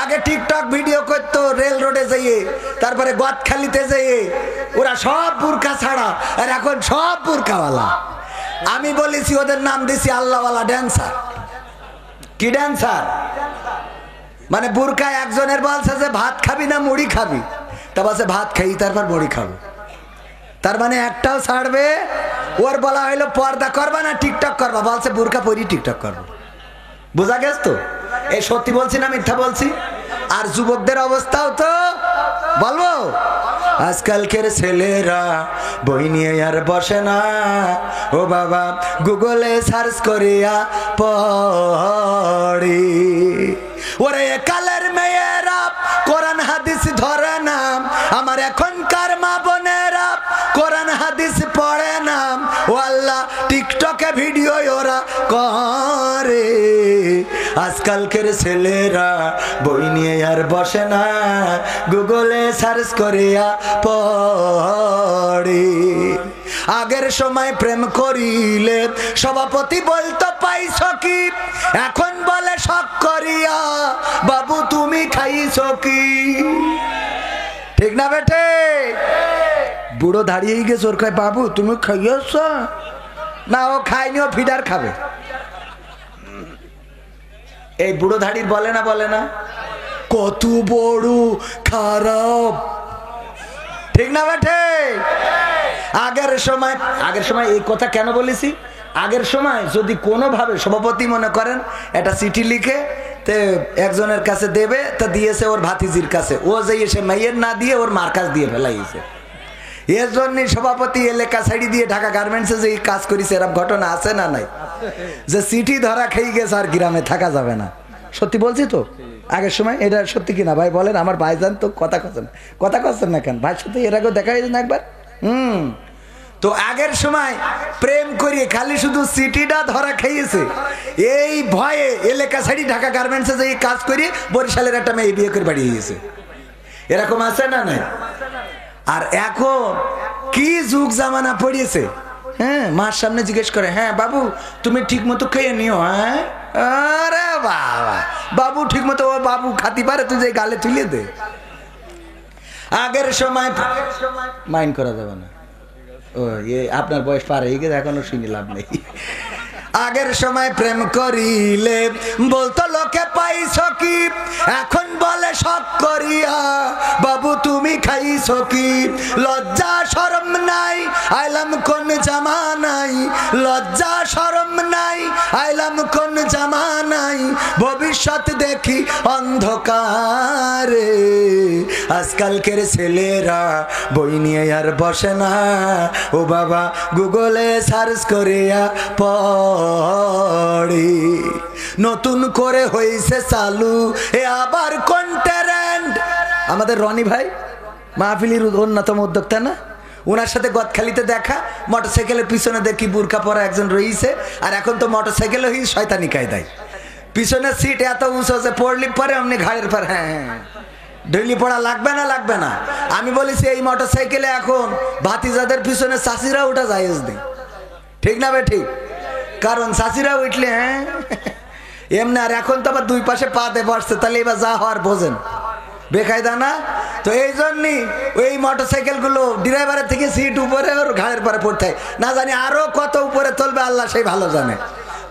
আগে টিকটক ভিডিও করতো রেল রোডে যেয়ে, তারপরে গদখালিতে যেয়ে, ওরা সব বুরকা ছাড়া, আর এখন সব বুরকাওয়ালা। আমি বলেছি ওদের নাম দিছি আল্লাহওয়ালা ড্যান্সার। কি ড্যান্সার? মানে বুরকায় একজনের বলছে যে ভাত খাবি না মুড়ি খাবি, তা বলছে ভাত খাই তারপর মুড়ি খাবো। তার মানে একটাও ছাড়বে। ওর বলা হইলো পর্দা করবা না টিকটক করবা, বলছে বুরকা পরি টিকটক করবো। বোঝা গেছ তো? এই সত্যি বলছি না মিথ্যা বলছি? আর যুবকদের অবস্থাও তো বলবো। আজকালকের ছেলেরা বই নিয়ে আর বসে না, ও বাবা গুগলে সার্চ করিয়া পড়ি। ওরে কালের মেয়েরা কোরআন হাদিস ধরে না, আমার এখনকার মা বোনেরা কোরআন হাদিস পড়ে না। ও আল্লাহ, টিকটকে ভিডিও ওরা করে। আজকালকের ছেলেরা বই নিয়ে আর বসে না, গুগলে সার্চ করিয়া পড়ে। আগের সময় প্রেম করিলে সভাপতি বলতো পাইছ কি, এখন বলে শখ করিয়া বাবু তুমি খাইছ কি। ঠিক না বেটে? বুড়ো দাঁড়িয়ে গেছে, ওর কয় বাবু তুমি খাইয়াছ না? ও খায়নি, ও ফিডার খাবে। এই বুড়ো ধাড়ির বলে না, বলে না? কত বড় খারাপ। ঠিক না বেটে? আগের সময় এই কথা কেন বলেছি? আগের সময় যদি কোনোভাবে সভাপতি মনে করেন একটা চিঠি লিখে একজনের কাছে দেবে, তা দিয়েছে ওর ভাতিজির কাছে, ও যে সে মাইয়ের না দিয়ে ওর মার কাছ দিয়ে ফেলাইছে। এর জন্য সভাপতি এলাকা ছাড়ি দিয়ে ঢাকা গার্মেন্টসে যে কাজ করেছে, এরকম ঘটনা আছে না নাই? যে চিঠি ধরা খেয়ে গেছে আর গ্রামে থাকা যাবে না। সত্যি বলছি তো? আগের সময় এটা সত্যি কিনা ভাই বলেন? আমার ভাইজান তো কথা কচ্ছেন না কেন ভাই? সত্যি এর আগেও দেখা হয়েছে না একবার? তো আগের সময় প্রেম করিয়ে খালি শুধু চিঠিটা ধরা খেয়েছে, এই ভয়ে এলাকা ছাড়ি ঢাকা গার্মেন্টসে যে কাজ করিয়ে বরিশালের একটা মেয়ে বিয়ে করে বাড়িয়ে গেছে। এরকম আছে না নাই? আর এখন কি যুগ জামানা পড়িয়েছে। হ্যাঁ, মার সামনে জিজ্ঞেস করে, হ্যাঁ বাবু তুমি ঠিক মতো খেয়ে নিও। হ্যাঁ, আরে বাবা, বাবু ঠিক মতো, ও বাবু খাতি পারে, তুই যে গালে তুলে দে। আগের সময় মাইন্ড করা যাবে না। ও আপনার বয়স পার হয়ে গেছে, এখনো শুনি লাভ নেই। আগের সময় প্রেম করিলে বলতো লোকে পাইছ কি, এখন বলে শখ করিয়া বাবু তুমি খাইছো কি লজ্জা শরম নাই আইলাম কোন জামানাই লজ্জা শরম নাই আইলাম কোন জামানাই ভবিষ্যৎ দেখি অন্ধকারে আজকালকের ছেলেরা বই নিয়ে আর বসে না ও বাবা গুগলে সার্চ করিয়া পড়ি নতুন করে হইছে চালু এ আবার কন্টেন্ট আমাদের রনি ভাই মাহফিলের অন্যতম উদ্যোক্তা না ওনার সাথে গদখালিতে দেখা মোটরসাইকেলের পিছনে দেখি বুরকা পরা একজন রয়েছে আর এখন তো মোটরসাইকেলও হি শয়তানি কায়দায় পিছনের সিট এত উঁচু যে পড়লি পরে অমনি ঘাড়ের পর হ্যাঁ ডেইলি পড়া লাগবে না আমি বলেছি এই মোটরসাইকেলে এখন ভাতিজাদের পিছনে চাষিরা ওঠা জায়েজ নেই ঠিক না বে ঠিক কারণ চাষিরা উঠলে হ্যাঁ এমনি আর এখন তো আবার দুই পাশে পাতে বসছে তাহলে এবার যা হওয়ার বোঝেন বেকায়দা না তো এই জন্যই ওই মোটরসাইকেল গুলো ড্রাইভারের থেকে সিট উপরে ওর ঘাড়ের পরে পড়তে না জানি আরো কত উপরে তুলবে আল্লাহ সেই ভালো জানে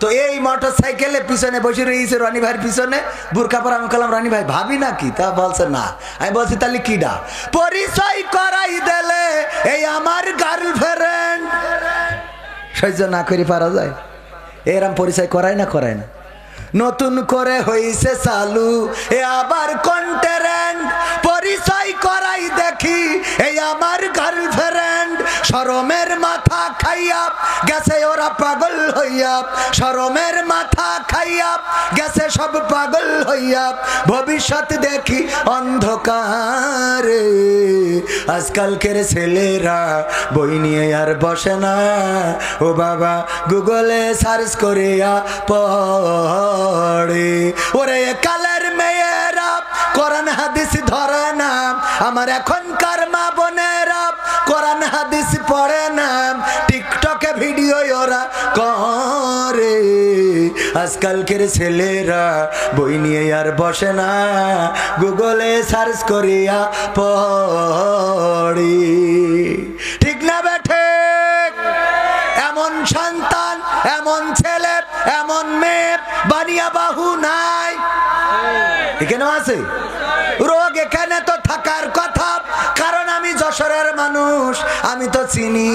তো এই মোটরসাইকেলে পিছনে বসে রয়েছে রনি ভাইয়ের পিছনে বুরকা পরা আমি বললাম রনি ভাই ভাবি নাকি তা বলছে না আমি বলছি তাহলে কিডা পরিচয় করাই দিলে এই আমার গার্লফ্রেন্ড সহ্য না করে পারা যায় এরম পরিচয় করায় না নতুন করে হইছে চালু এ আবার কন্টেন্ট পরিচয় করাই দেখি এই আমার গার্লফ্রেন্ড শরমের মাথা খাইয়া গেছে ওরা পাগল হইয়া শরমের মাথা খাইয়া গেছে সব পাগল হইয়া ভবিষ্যৎ দেখি অন্ধকারে আজকালকের ছেলেরা বই নিয়ে আর বসে না ও বাবা গুগলে সার্চ করিয়া পড়ে ওরে কালের মেয়েরা কোরআন হাদিস ধরে না আমার এখনকার মা বোনেরা কোরআন হাদিস পড়ে না টিকটকে ভিডিও ওরা করে আজকালকের ছেলেরা বই নিয়ে আর বসে না গুগলে সার্চ করিয়া পড়ি ঠিক না বেঠে এমন সন্তান এমন ছেলে এমন মেয়ে বানিয়া বাহু নাই এখানেও আছে রোগ এখানে তো থাকার কথা কারণ আমি যশোরের মানুষ আমি তো চিনি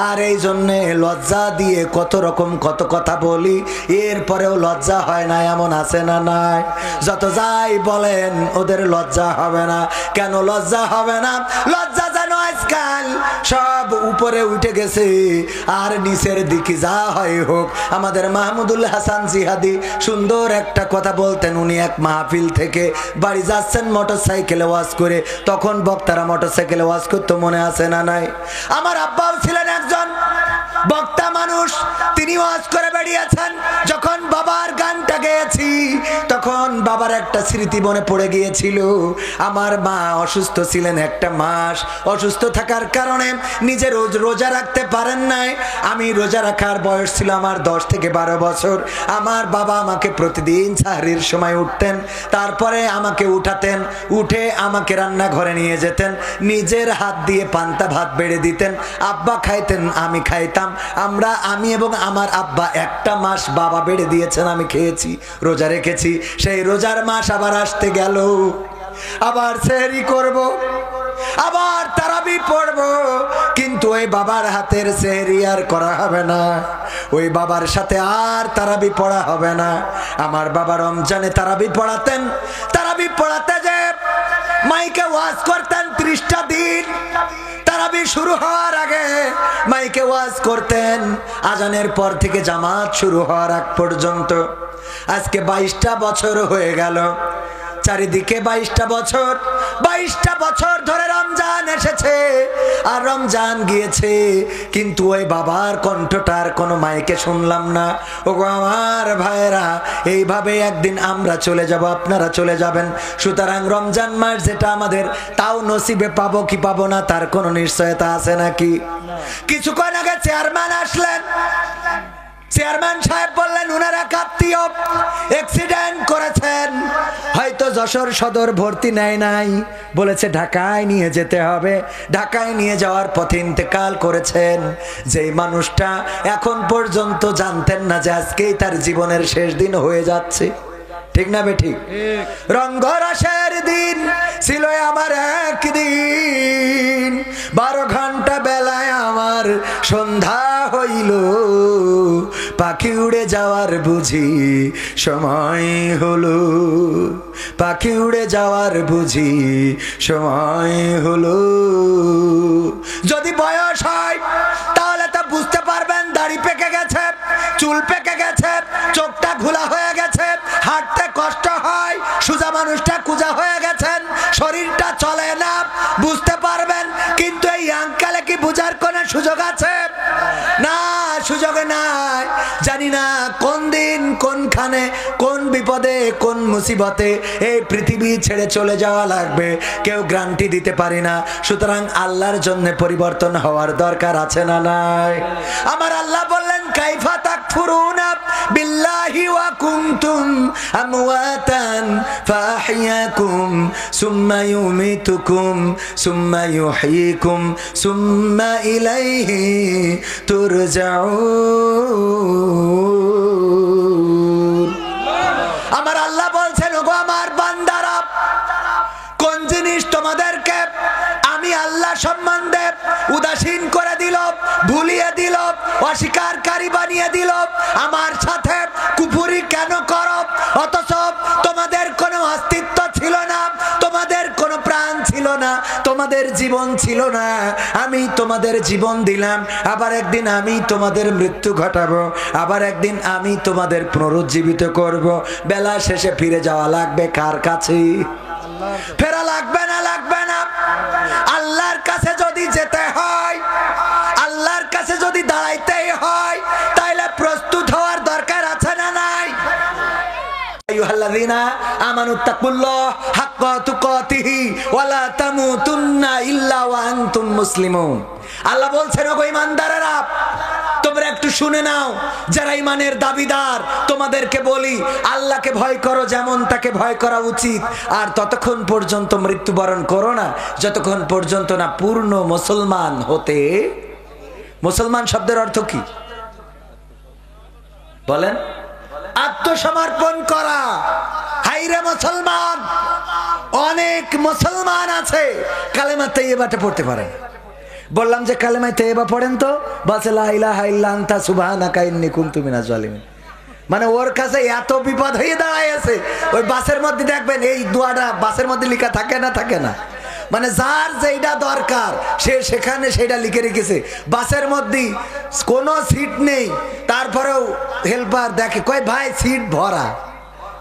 আর এই জন্যে লজ্জা দিয়ে কত রকম কত কথা বলি এরপরেও লজ্জা হয় না এমন আছে না নাই যত যাই বলেন ওদের লজ্জা হবে না কেন লজ্জা হবে না লজ্জা যেন আজকাল সব উপরে উঠে গেছে আর নিচের দিকে যা হয় হোক আমাদের মাহমুদুল হাসান জিহাদি সুন্দর একটা কথা বলতেন উনি এক মাহফিল থেকে বাড়ি যাচ্ছেন মোটরসাইকেলে ওয়াজ করে তখন বক্তারা মোটরসাইকেলে ওয়াজ করতে মনে আছে না নাই আমার আব্বাও ছিলেন একজন বক্তা মানুষ তিনি ওয়াজ করে বেরিয়েছেন যখন বাবার গানটা গেয়েছি তখন বাবার একটা স্মৃতি মনে পড়ে গিয়েছিল আমার মা অসুস্থ ছিলেন একটা মাস অসুস্থ থাকার কারণে নিজে রোজা রাখতে পারেন নাই আমি রোজা রাখার বয়স ছিল আমার 10 থেকে 12 বছর আমার বাবা আমাকে প্রতিদিন সাহরির সময় উঠতেন তারপরে আমাকে উঠাতেন উঠে আমাকে রান্নাঘরে নিয়ে যেতেন নিজের হাত দিয়ে পান্তা ভাত বেড়ে দিতেন আব্বা খাইতেন আমি খাইতাম আমি এবং আমার আব্বা একটা মাস বাবা বেড়ে দিয়েছেন আমি খেয়েছি রোজা রেখেছি সেই রোজার মাস আবার আসতে গেল আবার সেহরি করব আবার তারাবি পড়ব কিন্তু ওই বাবার হাতের সেহরি আর করা হবে না ওই বাবার সাথে আর তারাবি পড়া হবে না আমার বাবা রমজানে তারাবি পড়াতেন তারাবি পড়াতে যে মাইকে ওয়াজ করতেন 30টা দিন তারাবি শুরু হওয়ার আগে মাইকে ওয়াজ করতেন আজানের পর থেকে জামাত শুরু হওয়ার আগ পর্যন্ত আজকে 22টা বছর হয়ে গেল চারিদিকে 22টা বছর ধরে রমজান এসেছে আর রমজান গিয়েছে কিন্তু ওই বাবার কণ্ঠটার কোনো মাইকে শুনলাম না ওগো আমার ভাইরা এইভাবে একদিন আমরা চলে যাব আপনারা চলে যাবেন সুতরাং রমজান মাস যেটা আমাদের তাও নসিবে পাবো কি পাবো না তার কোনো নিশ্চয়তা আছে নাকি কিছুক্ষণ আগে চেয়ারম্যান আসলেন চেয়ারম্যান সাহেব বললেন উনারা আত্মীয় অ্যাক্সিডেন্ট করেছেন হয়তো যশোর সদর ভর্তি নেয় নাই বলেছে ঢাকায় নিয়ে যেতে হবে ঢাকায় নিয়ে যাওয়ার পথে ইন্তেকাল করেছেন যেই মানুষটা এখন পর্যন্ত জানতেন না যে আজকেই তার জীবনের শেষ দিন হয়ে যাচ্ছে ঠিক না বেঠিক? রঙ্গরসের দিন ছিল আমার একদিন, 12 ঘন্টা বেলায় আমার সন্ধ্যা হইল, পাখি উড়ে যাওয়ার বুঝি সময় হলো, পাখি উড়ে যাওয়ার বুঝি সময় হলো। যদি বয়স হয় তাহলে তা বুঝতে পারবেন দাড়ি পেকে গেছে, চুল পেকে গেছে, চোখটা ঘোলা হয়ে গেছে, হাঁটতে কষ্ট হয়, সোজা মানুষটা কুজা হয়ে গেছেন, শরীরটা চলে না, বুঝতে পারবেন। কিন্তু এই আঙ্কালে কি বুঝার কোন সুযোগ আছে? না, সুযোগ নাই। জানি না কোন দিন কোনখানে কোন বিপদে কোন মুসিবতে এই পৃথিবী ছেড়ে চলে যাওয়া লাগবে, কেউ গ্যারান্টি দিতে পারি না। সুতরাং আল্লাহর জন্য পরিবর্তন হওয়ার দরকার আছে না নাই? আমার আল্লাহ বললেন কাইফা তাকফুরুনা বিল্লাহি ওয়া কুনতুম আমওয়াতান ফাহিয়াকুম সুম্মা ইউমিতুকুম সুম্মা ইউহয়িকুম সুম্মা ইলাইহি তুরজাউন। আমার আল্লাহ বলছেন, ওগো আমার বান্দারা, কোন জিনিস তোমাদেরকে আমি আল্লাহ সম্বন্ধে উদাসীন করে দিল, ভুলিয়ে দিল, অস্বীকারী বানিয়ে দিল, আমার সাথে কুফরি কেন করো? অথচ তোমাদের কোনো অস্তিত্ব ছিল না, তোমাদের কোনো প্রাণ ছিল না, তোমাদের জীবন ছিল না। আমি তোমাদের জীবন দিলাম, আবার একদিন আমি তোমাদের মৃত্যু ঘটাবো, আবার একদিন আমি তোমাদের পুনরুজ্জীবিত করব। বেলা শেষে ফিরে যাওয়া লাগবে কার কাছে? ফেরা লাগবে না? লাগবে না। আল্লাহর কাছে যদি যেতে হয়, আল্লাহর কাছে যদি দাঁড়াইতেই হয়, তাইলে প্রস্তুত হওয়ার দরকার আছে না নাই? আইয়ুহাল্লাযীনা আমানুত্তাকুল্লাহ হাক্কা তুকাতিহি ওয়া লা তামুতুন্না ইল্লা ওয়া আনতুম মুসলিমুন। আল্লাহ বলছেন, ওগো ঈমানদারেরা, তোমরা একটু শুনে নাও, যারা ঈমানের দাবিদার, তোমাদেরকে বলি আল্লাহকে ভয় করো যেমন তাকে ভয় করা উচিত, আর ততক্ষণ পর্যন্ত মৃত্যুবরণ করো না যতক্ষণ পর্যন্ত না পূর্ণ মুসলমান হতে। মুসলমান শব্দের অর্থ কি বলেন? আত্মসমর্পণ করা। হাইরে মুসলমান, অনেক মুসলমান আছে কালেমা তাইয়্যিবাটা পড়তে পারে। বললাম যে কালেমা তাইয়্যিবা পড়েন তো, বলছে লা ইলাহা ইল্লা আনতা সুবহানাকা ইন্নী কুনতু মিনাজ জালিমিন। মানে ওর কাছে এত বিপদ হয়ে দাঁড়ায় আছে, ওই বাসের মধ্যে দেখবেন এই দোয়াটা বাসের মধ্যে লেখা থাকে না? থাকে না? মানে যার যেটা দরকার সে সেখানে সেটা লিখে রেখেছে। বাসের মধ্যে কোনো সিট নেই, তারপরেও হেল্পার দেখে, কয় ভাই সিট ভরা,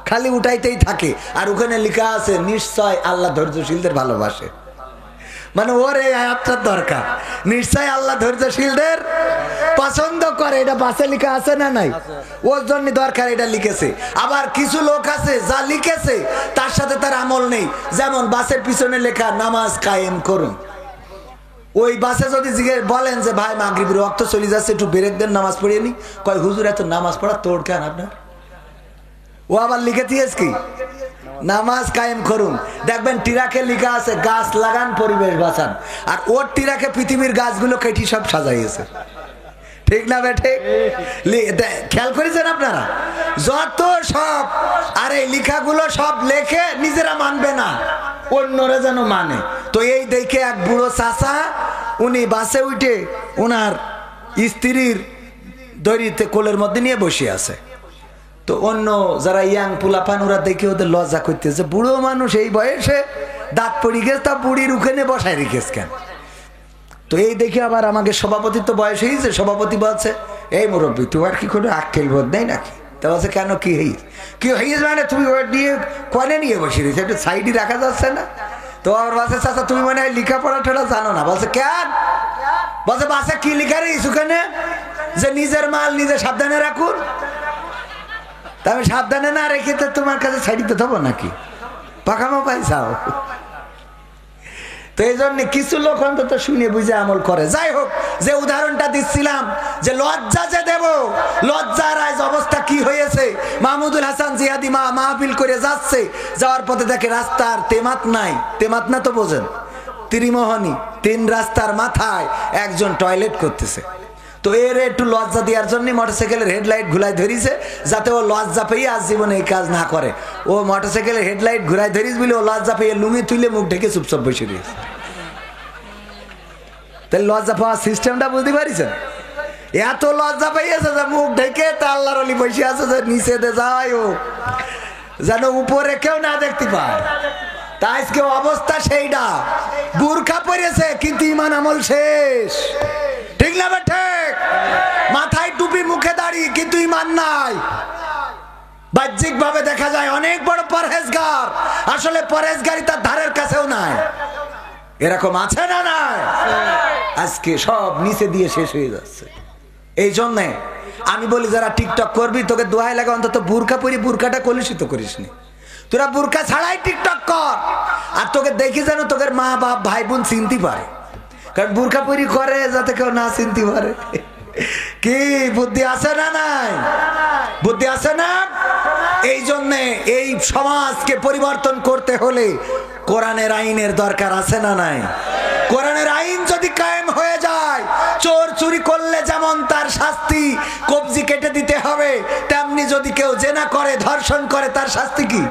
খালি উঠাইতেই থাকে, আর ওখানে লেখা আছে নিশ্চয় আল্লাহ ধৈর্যশীলদের ভালোবাসে। মানে ওর এই আয়াতটার দরকার, নিশ্চয় আল্লাহ ধৈর্যশীলদের পছন্দ করে, এটা বাসে লেখা আছে না নাই? ওর জন্য দরকার এটা লিখেছে। আবার কিছু লোক আছে যা লিখেছে তার সাথে তার আমল নেই। যেমন বাসের পিছনে লেখা নামাজ কায়েম করুন, ওই বাসে যদি বলেন যে ভাই মাগরিবের ওয়াক্ত চলে যাচ্ছে, একটু ব্রেক দেন, নামাজ পড়িয়ে নি, কয় হুজুর এত নামাজ পড়া তোর কেন আপনার? ও আবার লিখে দিয়েছে কি নামাজ কায়েম করুন। দেখবেন টিরাকে লেখা আছে গাছ লাগান পরিবেশ বাঁচান, আর ওর টিরাকে পৃথিবীর গাছগুলো কেটে সব সাজাইয়েছে। ঠিক না বেঠে? খেয়াল করেছেন আপনারা? যত সব আর এই লেখাগুলো সব লেখে নিজেরা মানবে না, অন্যরা যেন মানে। তো এই দেখে এক বুড়ো চাচা, উনি বাসে উঠে ওনার স্ত্রীর দড়িতে কোলের মধ্যে নিয়ে বসে আছে। তো অন্য যারা ইয়াং পোলাপান ওরা দেখে ওদের লজ্জা করতেছে, বুড়ো মানুষ এই বয়সে দাঁত পড়ে গেছে, তা বুড়ির ওখানে বসায় রেখেছে কেন? তো এই দেখে আবার আমাকে সভাপতির তো বয়স হয়েছে, সভাপতি বলছে এই মুরব্বী তোমার কি কোনো আক্কেল বোধ নেই নাকি? তা বলছে কেন কি হয়েছে? কি হয়েছে মানে তুমি ওর নিয়ে কনে নিয়ে বসে রয়েছে, একটু সাইডে রাখা যাচ্ছে না? তো আমার বাসে চাচা তুমি মনে হয় লেখাপড়া ঠোড়া জানো না। বলছে কেন? বলছে বাসে কি লেখা রয়েছে ওখানে যে নিজের মাল নিজে সাবধানে রাখুন। তা আমি সাবধানে না রেখে তো তোমার কাছে সাইডিতে দেবো নাকি? পাকামো পাইছাও। তো এই জন্য কিছু লোক অন্তত শুনে বুঝে আমল করে। যাই হোক, যে উদাহরণটা দিচ্ছিলাম যে লজ্জা যে দেব, লজ্জার আজ অবস্থা কি হয়েছে। মাহমুদুল হাসান জিহাদি মাহফিল করে যাচ্ছে, যাওয়ার পথে দেখে রাস্তার তেমাত নাই। তেমাত না তো বোঝেন? ত্রিমোহনী, 3 রাস্তার মাথায় একজন টয়লেট করতেছে। তো এর একটু লজ্জা দেওয়ার জন্য মোটরসাইকেলের হেডলাইট ঘুরাই ধরিছে, যাতে ও লজ্জা পেয়ে আজ জীবনে এই কাজ না করে। ও মোটরসাইকেলের হেডলাইট ঘুরাই ধরিস বলে ও লজ্জা পেয়ে লুঙ্গি তুলে মুখ ঢেকে চুপচাপ বসে রয়েছে। তাই লজ্জা পাওয়ার সিস্টেমটা বুঝতে পারিছেন? এত লজ্জা পাইয়াছে যে মুখ ঢেকে তা আল্লাহর ওলি বসে আছে যে নিচে দে যায় ও যেন উপরে কেউ না দেখতে পায়। তা আজকে অবস্থা সেইটা, বুরখা পরেছে কিন্তু ইমান আমল শেষ, ঠিক না ঠিক? মাথায় টুপি মুখে দাড়ি কিন্তু ইমান নাই। বাহ্যিক ভাবে দেখা যায় অনেক বড় পরহেজগার, আসলে পরহেজগারি তার ধারের কাছেও নাই। এরকম আছে না নাই? আজকে সব নিচে দিয়ে শেষ হয়ে যাচ্ছে। এই জন্যে আমি বলি যারা টিকটক করবি তোকে দোহাই লাগে অন্তত বুরখা পরি বুরখাটা কলুষিত করিস নি। তোরা বুরখা ছাড়াই টিকটক কর, আর তোকে দেখি যেন তোদের মা বাপ ভাই বোন চিনতে পারে, কারণ বুরখা পরি করে যাতে কেউ না চিনতে পারে। কি বুদ্ধি আছে না নাই? বুদ্ধি আছে না? এই জন্যে এই সমাজকে পরিবর্তন করতে হলে কোরআনের আইনের দরকার আছে না নাই? কোরআনের আইন যদি কায়েম হয়ে যায়, চোর চুরি করলে যেমন তার শাস্তি কবজি কেটে দিতে হবে, তেমনি যদি কেউ জেনা করে ধর্ষণ করে তার শাস্তি কি?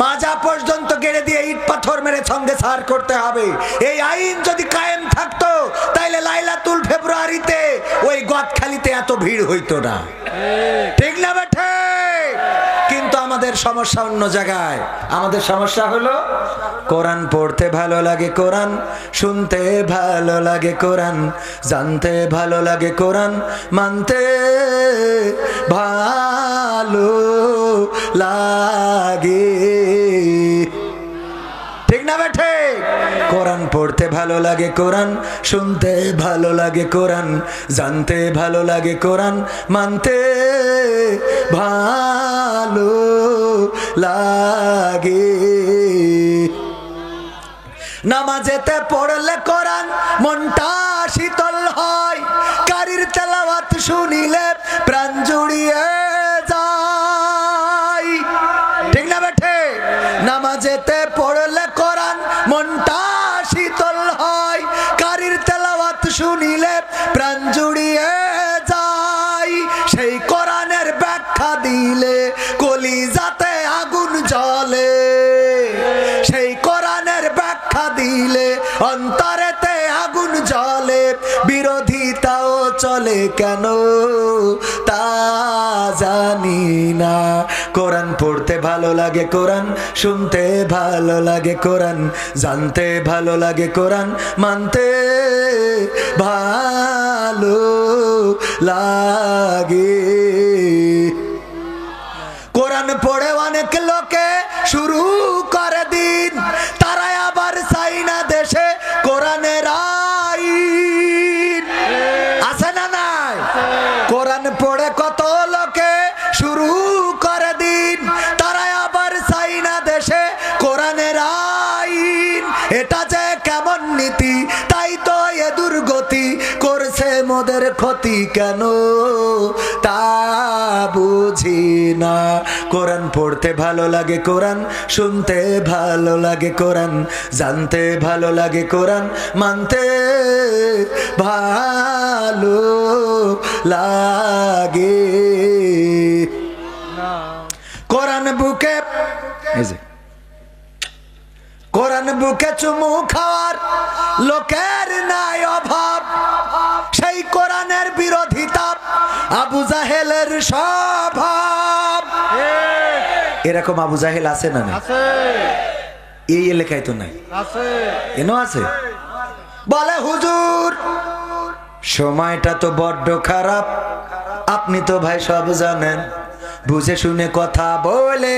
মাজা পর্যন্ত গেড়ে দিয়ে ইট পাথর মেরে সঙ্গে সার করতে হবে। এই আইন যদি কায়েম থাকতো তাইলে লাইলাতুল ফেব্রুয়ারিতে ওই গদখালিতে এত ভিড় হইতো না, ঠিক না বেঠে? কিন্তু আমাদের সমস্যা অন্য জায়গায়। আমাদের সমস্যা হলো কোরআন পড়তে ভালো লাগে, কোরআন শুনতে ভালো লাগে, কোরআন জানতে ভালো লাগে, কোরআন মানতে ভালো লাগে, ঠিক না বেঠে? কোরআন পড়তে ভালো লাগে, কোরআন শুনতে ভালো লাগে, কোরআন জানতে ভালো লাগে, কোরআন মানতে ভালো লাগে। নামাজেতে পড়লে কোরআন মনটা শীতল হয়, কারির তেলাওয়াত শুনিলে প্রাণ জুড়িয়ে যায়, ঠিক না বেঠে? নামাজেতে পড়লে কোরআন মনটা শীতল হয়, কারির তেলাওয়াত শুনিলে প্রাণ জুড়িয়ে যায়। সেই কোরআনের ব্যাখ্যা দিলে কলিজাতে আগুন জ্বলে, সেই কোরআনের ব্যাখ্যা দিলে অন্তরেতে আগুন জ্বলে। বিরোধিতাও চলে কেন তা জানি না। কোরআন পড়তে ভালো লাগে, কোরআন শুনতে ভালো লাগে, কোরআন জানতে ভালো লাগে, কোরআন মানতে ভালো লাগে। কোরআন পড়ে অনেক লোকে শুরু করে দিন, তারা আবার চাই না দেশে কোরআনের আইন, আছে না নাই? কোরআন পড়ে কত লোকে শুরু করে দিন, তারা আবার চাই না দেশে কোরআনের আইন। এটা যে কেমন নীতি, তাই তো এ দুর্গতি করছে মোদের ক্ষতি কেন তা বুঝি না। কোরআন পড়তে ভালো লাগে, কোরআন শুনতে ভালো লাগে, কোরআন জানতে ভালো লাগে, কোরআন মানতে ভালো লাগে। কোরআন বুকে কোরআন বুকে চুমু খাওয়ার লোকের নাই অভাব, সেই কোরআনের বিরোধিতা আবু জাহেলের স্বভাব। এরকম আবু জাহেল আছে না? এই এলাকায় তো নাই, এনো আছে। বলে হুজুর সময়টা তো বড্ড খারাপ, আপনি তো ভাই সব জানেন, বুঝে শুনে কথা বলে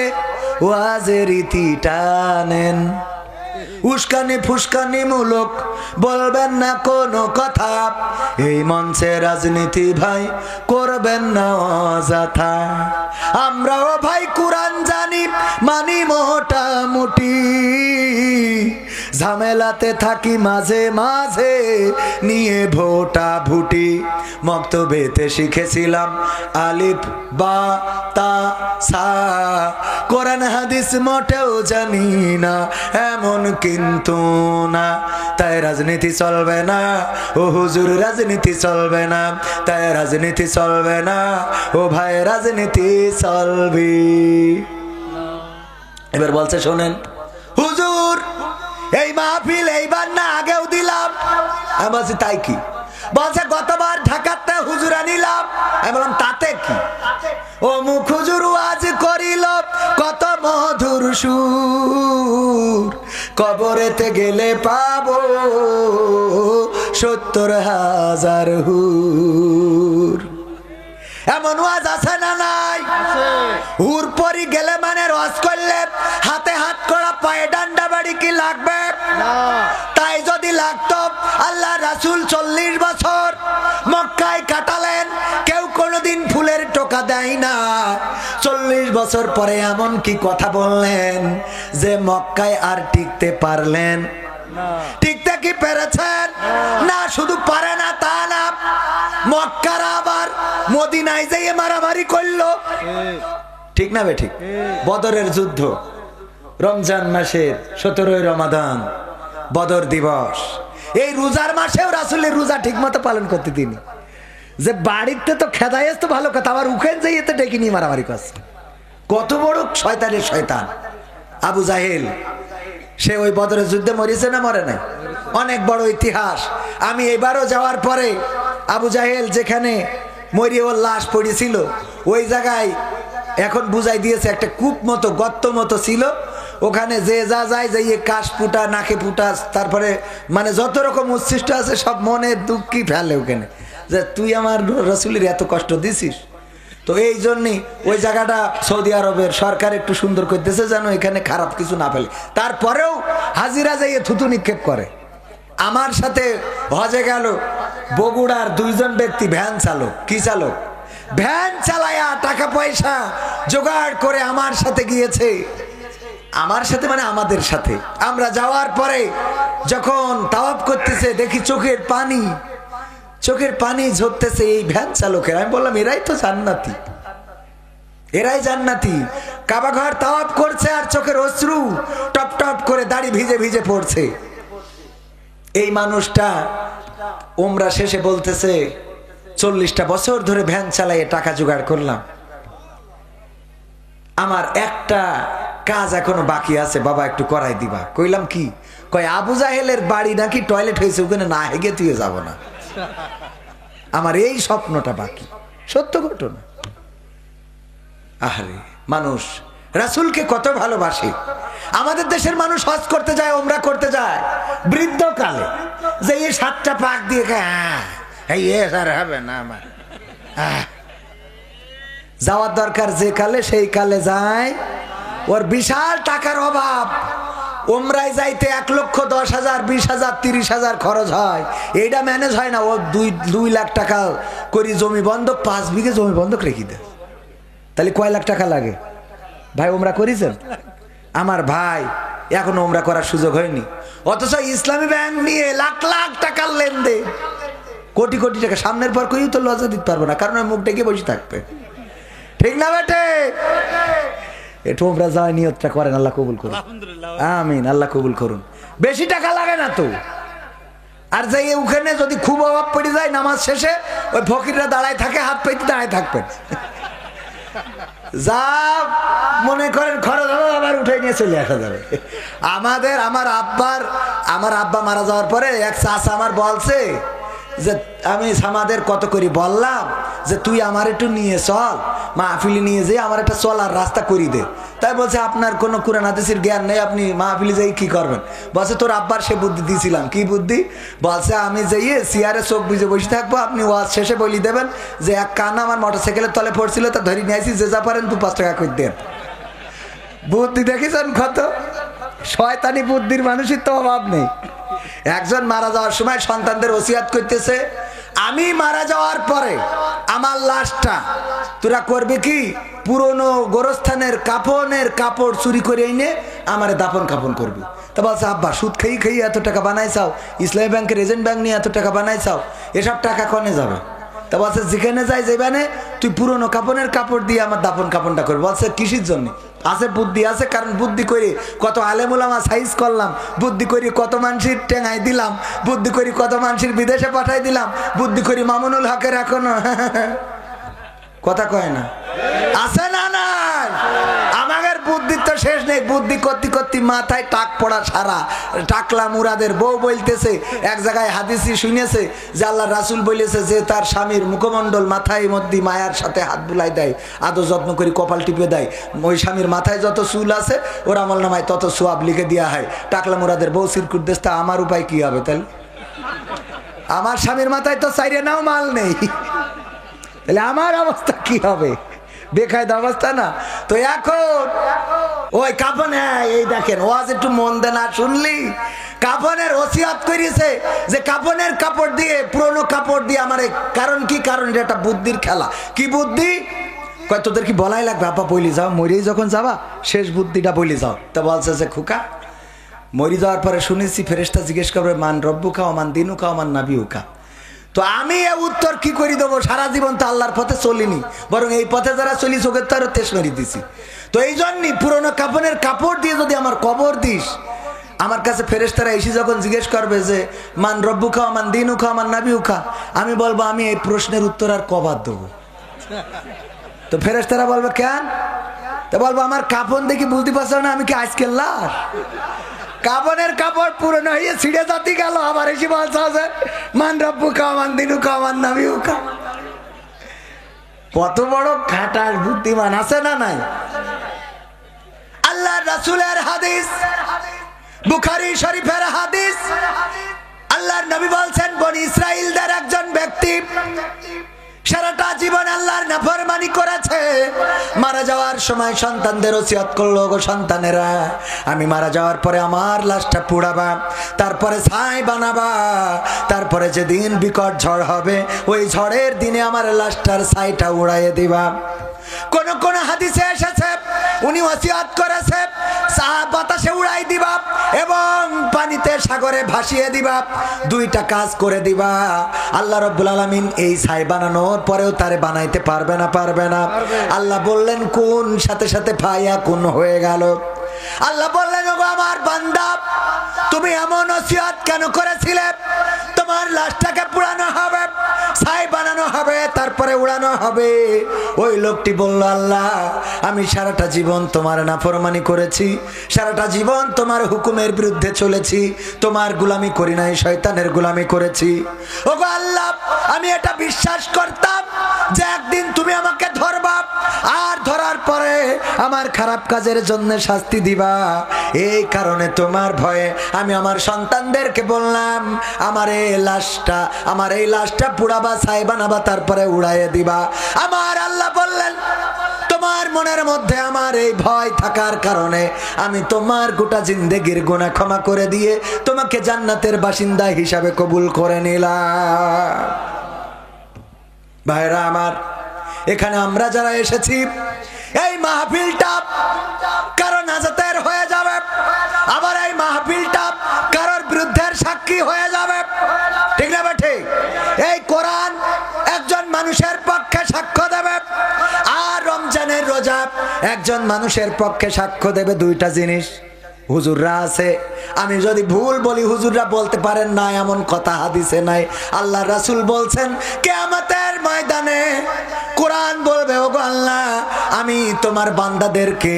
ওয়াজের রীতি টানেন। উস্কানি ফুসকানি মূলক বলবেন না কোনো কথা, এই মঞ্চে রাজনীতি ভাই করবেন না অযথা। আমরাও ভাই কোরআন জানি, মানি মোটামুটি, ঝামেলাতে থাকি মাঝে মাঝে নিয়ে ভোটা ভুটি মক্তবেতে শিখেছিলাম আলিফ বা তা সা কোরআন হাদিস মোটেও জানি না এমন কিন্তু না তাই রাজনীতি চলবে না ও হুজুর রাজনীতি চলবে না তাই রাজনীতি চলবে না ও ভাই রাজনীতি চলবে এবার বলছে শোনেন হুজুর এই মাহফিল এইবার না আগেও দিলাম আমি বলছি তাই কি বলছে গতবার ঢাকাতে হুজুর আনিলাম আমি বললাম তাতে কি ও মুখ হুজুর ওয়াজ করিল কত মধুর সুর কবরেতে গেলে পাবো ৭০,০০০ হুর এমন ওয়াজ আছে না নাই হুর পরি গেলে মানে রস করলে হাতে হাত করা পায়ে ডান্ডা বাড়ি কি লাগবে না তাই যদি লাগতো আল্লাহ রাসূল ৪০ বছর মক্কায় কাটালেন কেউ কোনোদিন ফুলের টোকা দেয় না ৪০ বছর পরে এমন কি কথা বললেন যে মক্কায় আর টিকতে পারলেন টিকতে কি পেরেছেন না শুধু পারে না তা না মক্কার আবার মদিনায় যেয়ে মারামারি করলো ঠিক না বে ঠিক বদরের যুদ্ধ রমজান মাসের ১৭ই রমাদান বদর দিবস এই রোজার মাসেও রাসূলের রোজা ঠিক মতো পালন করতে দিনি যে বাড়িতে তো খেদায় তো ভালো কথা আবার উখেন যাই এতে ডেকে নিয়ে মারামারি করছে কত বড় শয়তানের শয়তান আবু জাহেল সে ওই বদরের যুদ্ধে মরেছে না মরে নাই অনেক বড় ইতিহাস আমি এবারও যাওয়ার পরে আবু জাহেল যেখানে মরিয়ে ওর লাশ পড়েছিল ওই জায়গায় এখন বুঝাই দিয়েছে একটা কূপ মতো গর্ত মতো ছিল ওখানে যে যা যায় যে কাশ ফুটা নাকে ফুটা তারপরে মানে যত রকম উচ্ছিষ্ট আছে সব মনের দুঃখই ফেলে ওখানে যে তুই আমার রাসূলের এত কষ্ট দিছিস তো এই জন্যই ওই জায়গাটা সৌদি আরবের সরকার একটু সুন্দর করতেছে যেন এখানে খারাপ কিছু না ফেলে তারপরেও হাজিরা যাইয়ে থুতু নিক্ষেপ করে আমার সাথে হজে গেল বগুড়ার ২ জন ব্যক্তি ভ্যান চালক কি চালক ভ্যান চালায়া টাকা পয়সা জোগাড় করে আমার সাথে গিয়েছে আমার সাথে মানে আমাদের সাথে আমরা যাওয়ার পরে যখন তাওয়াফ করতেছে দেখি চোখের পানি ঝরতেছে এই ভ্যান চালকের আমি বললাম এরাই তো জান্নাতি এরাই জান্নাতি কাবা ঘর তাওয়াফ করছে আর চোখের অশ্রু টপ টপ করে দাড়ি ভিজে ভিজে পড়ছে এই মানুষটা উমরা শেষে বলতেছে ৪০টা বছর ধরে ভ্যান চালাইয়ে টাকা জোগাড় করলাম আমার একটা কাজ এখনো বাকি আছে বাবা একটু করাই দিবা কইলাম কি কয় আবু জাহেলের বাড়ি নাকি টয়লেট হয়েছে ওখানে না হেগে তুই যাব না আমার এই স্বপ্নটা বাকি সত্য ঘটনা আরে মানুষ রাসূলকে কত ভালোবাসে আমাদের দেশের মানুষ হজ করতে যায় ওমরা করতে যায় বৃদ্ধকালে যে এই 7টা পাক দিয়ে এই আর হবে না আমার যাওয়ার দরকার যে কালে সেই কালে যায় ওর বিশাল টাকার অভাব ওমরায় যাইতে ১,১০,০০০ ২০,০০০ ৩০,০০০ খরচ হয় এইটা ম্যানেজ হয় না ও ২ লাখ টাকা করি জমি বন্ধক ৫ বিঘে জমি বন্ধক রেখে দেয় তাহলে কয় লাখ টাকা লাগে ভাই ওমরা করেছেন আমার ভাই এখনো ওমরা করার সুযোগ হয়নি অথচ ইসলামী ব্যাংক নিয়ে লাখ লাখ টাকার লেনদেন কোটি কোটি টাকা সামনের পর কেউ তো লজ্জা দিতে পারবো না কারণ মুখ ডেকে বসে থাকবে ঠিক না বেটে একটু ওমরা যাওয়ার নিয়তটা করেন আল্লাহ কবুল করুন আমিন আল্লাহ কবুল করুন বেশি টাকা লাগে না তো আর যাই ওখানে যদি খুব অভাব পড়ে যায় নামাজ শেষে ওই ফকিররা দাঁড়ায় থাকে হাত পেতে দাঁড়ায় থাকবেন যা মনে করেন খরচ হবে আবার উঠে নিয়ে চলে আসা যাবে আমার আব্বা মারা যাওয়ার পরে এক চাচা আমার বলছে যে আমি আমাদের কত করে বললাম যে তুই আমার একটু নিয়ে চল মাহফিলি নিয়ে যেয়ে আমার একটা চলার রাস্তা করি দে তাই বলছে আপনার কোনো কুরআন হাদিসের জ্ঞান নেই আপনি মাহফিলি যাই কি করবেন বলছে তোর আব্বার সে বুদ্ধি দিয়েছিলাম কি বুদ্ধি বলছে আমি যাইয়ে চেয়ারে চোখ বুঝে বসে থাকবো আপনি ওয়াজ শেষে বলি দেবেন যে এক কান আমার মোটরসাইকেলের তলে পড়ছিল তা ধরে নিয়ে আসি যে যা পারেন ২-৫ টাকা করে দেন বুদ্ধি দেখেছেন কত শয়তানি বুদ্ধির মানুষের তো অভাব নেই একজন মারা যাওয়ার সময় সন্তানদের ওসিয়াত করতেছে আমি মারা যাওয়ার পরে আমার লাশটা তোরা করবে কি, পুরনো গোরস্থানের কাফনের কাপড় চুরি করে এনে আমার দাফন কাফন করবি। তা বলছে আব্বা সুদ খেয়ে খেয়ে এত টাকা বানাইছাও, ইসলামী ব্যাংকের এজেন্ট ব্যাংক নিয়ে এত টাকা বানাইছাও, এসব টাকা কনে যাবে? তা বলছে যেখানে যাই যাইবানে তুই পুরনো কাপনের কাপড় দিয়ে আমার দাফন কাপনটা করবি। বলছে কিসের জন্য? আছে বুদ্ধি আছে, কারণ বুদ্ধি করে কত আলেমুলামা সাইজ করলাম, বুদ্ধি করি কত মানুষের টেঙাই দিলাম, বুদ্ধি করি কত মানুষের বিদেশে পাঠাই দিলাম, বুদ্ধি করি মামুনুল হকের এখনো কথা কয় না, আছে না নাই? আমাদের বুদ্ধির তো শেষ নেই। বুদ্ধি করতে করতে মাথায় টাক পড়া সারা। টাকলা মুরাদের বউ বলতেছে, এক জায়গায় হাদিসি শুনেছে যে আল্লাহ রাসূল বলেছে যে তার স্বামীর মুখমণ্ডল মাথায় মধ্যে মায়ার সাথে হাত বুলাই দেয়, আদর যত্ন করে কপাল টিপে দেয়, ওই স্বামীর মাথায় যত চুল আছে ওর আমল নামায় তত সোয়াব লিখে দেওয়া হয়। টাকলা মুরাদের বউ সিরকুট দেশটা, আমার উপায় কি হবে তাহলে? আমার স্বামীর মাথায় তো চাইরে নাও মাল নেই, তাহলে আমার অবস্থা কি হবে? বেকায়দা অবস্থা না? তো এখন ওই কাফন, এই দেখেন ওয়াজ একটু মন দে না শুনলি, কাফনের ওসিয়ত করেছে যে কাফনের কাপড় দিয়ে, পুরনো কাপড় দিয়ে আমার, কারণ কি? কারণ এটা একটা বুদ্ধির খেলা। কি বুদ্ধি? কয় তোদের কি বলাই লাগবে? আপা বলি যাও, মরেই যখন যাবা শেষ বুদ্ধিটা বলি যাও। তা বলছে যে খুকা মরি যাওয়ার পরে শুনেছি ফেরেশতা জিজ্ঞেস করবে মান রব্বুকা ওমান দিনুকা ওমান নাবিউকা। তো আমি এ উত্তর কি করে দেবো? সারা জীবন তো আল্লাহর পথে চলিনি, বরং এই পথে যারা চলি চোখের তারও তেজ মেরে দিছি। তো এই জন্যই পুরোনো কাফনের কাপড় দিয়ে যদি আমার কবর দিস, আমার কাছে ফেরেশতারা এসে যখন জিজ্ঞেস করবে যে মান রব্বুকা ওমান দিনুকা ওমান নাবিউকা, আমি বলবো আমি এই প্রশ্নের উত্তর আর কবার দেবো? তো ফেরেশতারা বলবে কেন? তো বলবো আমার কাফন দেখি বুঝতে পারছো না আমি কি আজকের লাশ? কাফনের কাপড় পুরনো হয়ে ছিঁড়ে জাতি গেল, আবার এসে বলছে আছে মান রব্বুকা ওমান দিনুকা ওমান নাবিউকা। কত বড় খাটাস বুদ্ধিমান, আছে না নাই? আল্লাহর রাসূলের হাদিস, বুখারী শরীফের হাদিস, আল্লাহর নবী বলছেন বনি ইসরাইলদের একজন ব্যক্তি সারাটা জীবন আল্লাহর নাফরমানি করেছে, মারা যাওয়ার সময় সন্তানদের ওসিয়ত করলো, গো সন্তানেরা আমি মারা যাওয়ার পরে আমার লাশটা পুড়াবা, তারপরে ছাই বানাবা, তারপরে যেদিন বিকট ঝড় হবে ওই ঝড়ের দিনে আমার লাশটার ছাইটা উড়াইয়ে দিবা। কোন কোন হাদিসে এসেছে উনি ওসিয়ত করেছে বাতাসে উড়াই দিবা এবং পানিতে সাগরে ভাসিয়ে দিবা, দুইটা কাজ করে দিবা। আল্লাহ রাব্বুল আলামিন এই ছাই বানানোর পরেও তারে বানাইতে পারবে না? পারবে না। আল্লাহ বললেন কোন, সাথে সাথে ফায়া কোন হয়ে গেল। আল্লাহ বললেন ওগো আমার বান্দা তুমি এমন ওসিয়ত কেন করেছিলে? তোমার লাশটাকে পুড়ানো হবে, ছাই বানানো হবে, তারপরে উড়ানো হবে। ওই লোকটি বলল আল্লাহ আমি সারাটা জীবন তোমার নাফরমানি করেছি, সারাটা জীবন তোমার হুকুমের বিরুদ্ধে চলেছি, তোমার গোলামি করি নাই, শয়তানের গোলামি করেছি। ওগো আল্লাহ আমি এটা বিশ্বাস করতাম যে একদিন তুমি আমাকে ধরবা, আর ধরার পরে আমার খারাপ কাজের জন্য শাস্তি দিবা। এই কারণে তোমার ভয়ে আমি আমার সন্তানদেরকে বললাম আমার এই লাশটা পুড়াবা, ছাই বানাবা, তারপরে উড়াইয়ে দিবা। আমার আল্লাহ বললেন তোমার মনের মধ্যে আমার এই ভয় থাকার কারণে আমি তোমার গোটা জিন্দেগির গুনাহ ক্ষমা করে দিয়ে তোমাকে জান্নাতের বাসিন্দা হিসাবে কবুল করে নিলাম। ভাইরা আমার, এখানে আমরা যারা এসেছি এই মাহফিলটা কারো নাজাতের হয়ে যাবে, আবার এই মাহফিলটা কারোর বিরুদ্ধের সাক্ষী হয়ে যাবে, ঠিক না ঠিক? এই কোরআন একজন মানুষের পক্ষে সাক্ষ্য দেবে, আর রমজানের রোজা একজন মানুষের পক্ষে সাক্ষ্য দেবে। দুইটা জিনিস হুজুররা আছে, আমি যদি ভুল বলি হুজুররা বলতে পারেন না এমন কথা হাদিসে নাই। আল্লাহ রাসূল বলছেন কিয়ামতের ময়দানে কোরআন বলবে ওগো আল্লাহ আমি তোমার বান্দাদেরকে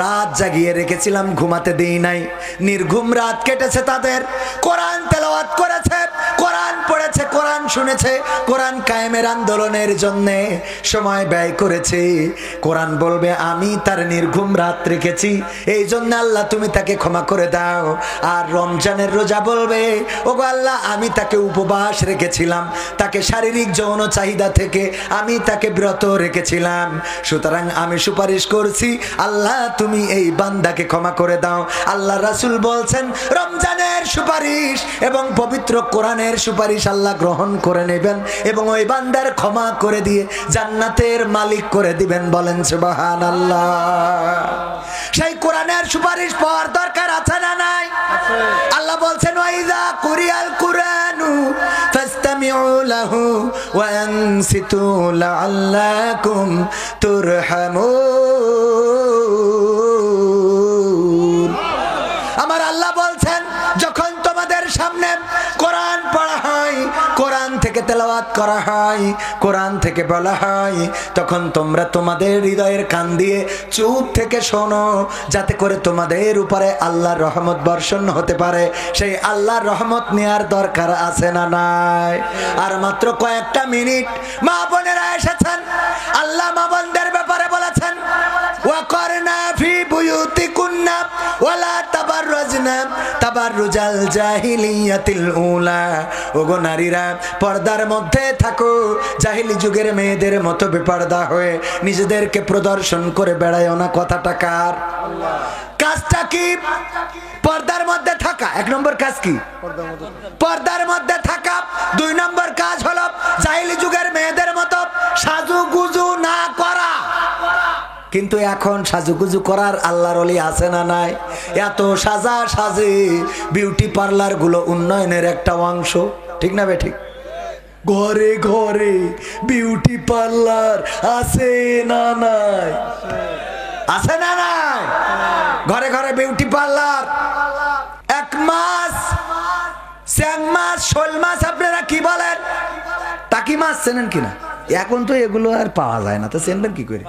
রাত জাগিয়ে রেখেছিলাম, ঘুমাতে দেই নাই, নির্ঘুম রাত কেটেছে তাদের, কোরআন তেলাওয়াত করেছে, কোরআন পড়েছে, কোরআন শুনেছে, কোরআন কায়েমের আন্দোলনের জন্য সময় ব্যয় করেছে। কোরআন বলবে আমি তার নির্ঘুম রাত রেখেছি, এই জন্য আল্লাহ তুমি তাকে ক্ষমা করে দাও। আর রমজানের রোজা বলবে ওগো আল্লাহ আমি তাকে উপবাস রেখেছিলাম, তাকে শারীরিক যৌন চাহিদা থেকে আমি তাকে বিরত রেখেছিলাম, সুতরাং আমি সুপারিশ করছি আল্লাহ তুমি এই বান্দাকে ক্ষমা করে দাও। আল্লাহ রাসূল বলছেন রমজানের সুপারিশ এবং পবিত্র কোরআনের সুপারিশ আল্লাহ গ্রহণ করে নেবেন এবং ওই বান্দার ক্ষমা করে দিয়ে জান্নাতের মালিক করে দিবেন। বলেন সুবহানাল্লাহ। সেই কোরআনের সুপারিশ পাওয়ার দরকার আছে না নাই? আল্লাহ বলছেন ওয়াইযা কুরিয়াল কুরআনু ফাসতামিউ লাহু ওয়া আনসিতু লাআল্লাকুম তুরহামুন। আমার আল্লাহ বলছেন যখন তোমাদের সামনে কোরআন পড়া হয়, কোরআন থেকে তেলাওয়াত করা হয়, কোরআন থেকে বলা হয়, তখন তোমরা তোমাদের হৃদয়ের কান দিয়ে চুপ থেকে শোনো, যাতে করে তোমাদের উপরে আল্লাহর রহমত বর্ষণ হতে পারে। সেই আল্লাহর রহমত নেওয়ার দরকার আছে না নাই? আর মাত্র কয়েকটা মিনিট মা বোনেরা এসেছেন, আল্লাহ মা বোনদের ব্যাপারে বলেছেন ওয়াকারনা ফি বুয়ুতিকুন্না ওয়ালা তাবাররাজনা তাবাররুজাল জাহিলিয়াতিল উলা। ওগো নারীরা, পর্দার মধ্যে থাকো, জাহিলি যুগের মেয়েদের মতো বেপর্দা হয়ে নিজেদেরকে প্রদর্শন করে বেড়ায়ও না। কথাটা কার? কাজটা কি? পর্দার মধ্যে থাকা। এক নম্বর কাজ কি? পর্দার মধ্যে থাকা। দুই নম্বর কাজ হলো জাহিলি যুগের মেয়েদের মতো সাজুগুজু না করা। কিন্তু এখন সাজুগুজু করার আল্লাহর ওলি আছে না নাই? এত সাজা সাজে বিউটি পার্লার গুলো উন্নয়নের একটা অংশ, ঠিক না বেঠিক? ঘরে ঘরে বিউটি পার্লার আছে না নাই? আছে না নাই? ঘরে ঘরে বিউটি পার্লার। এক মাস, স্যাং মাস, শোল মাছ আপনারা কি বলেন? টাকি মাছ চেনেন কিনা? এখন তো এগুলো আর পাওয়া যায় না, তো চেনবেন কি করে?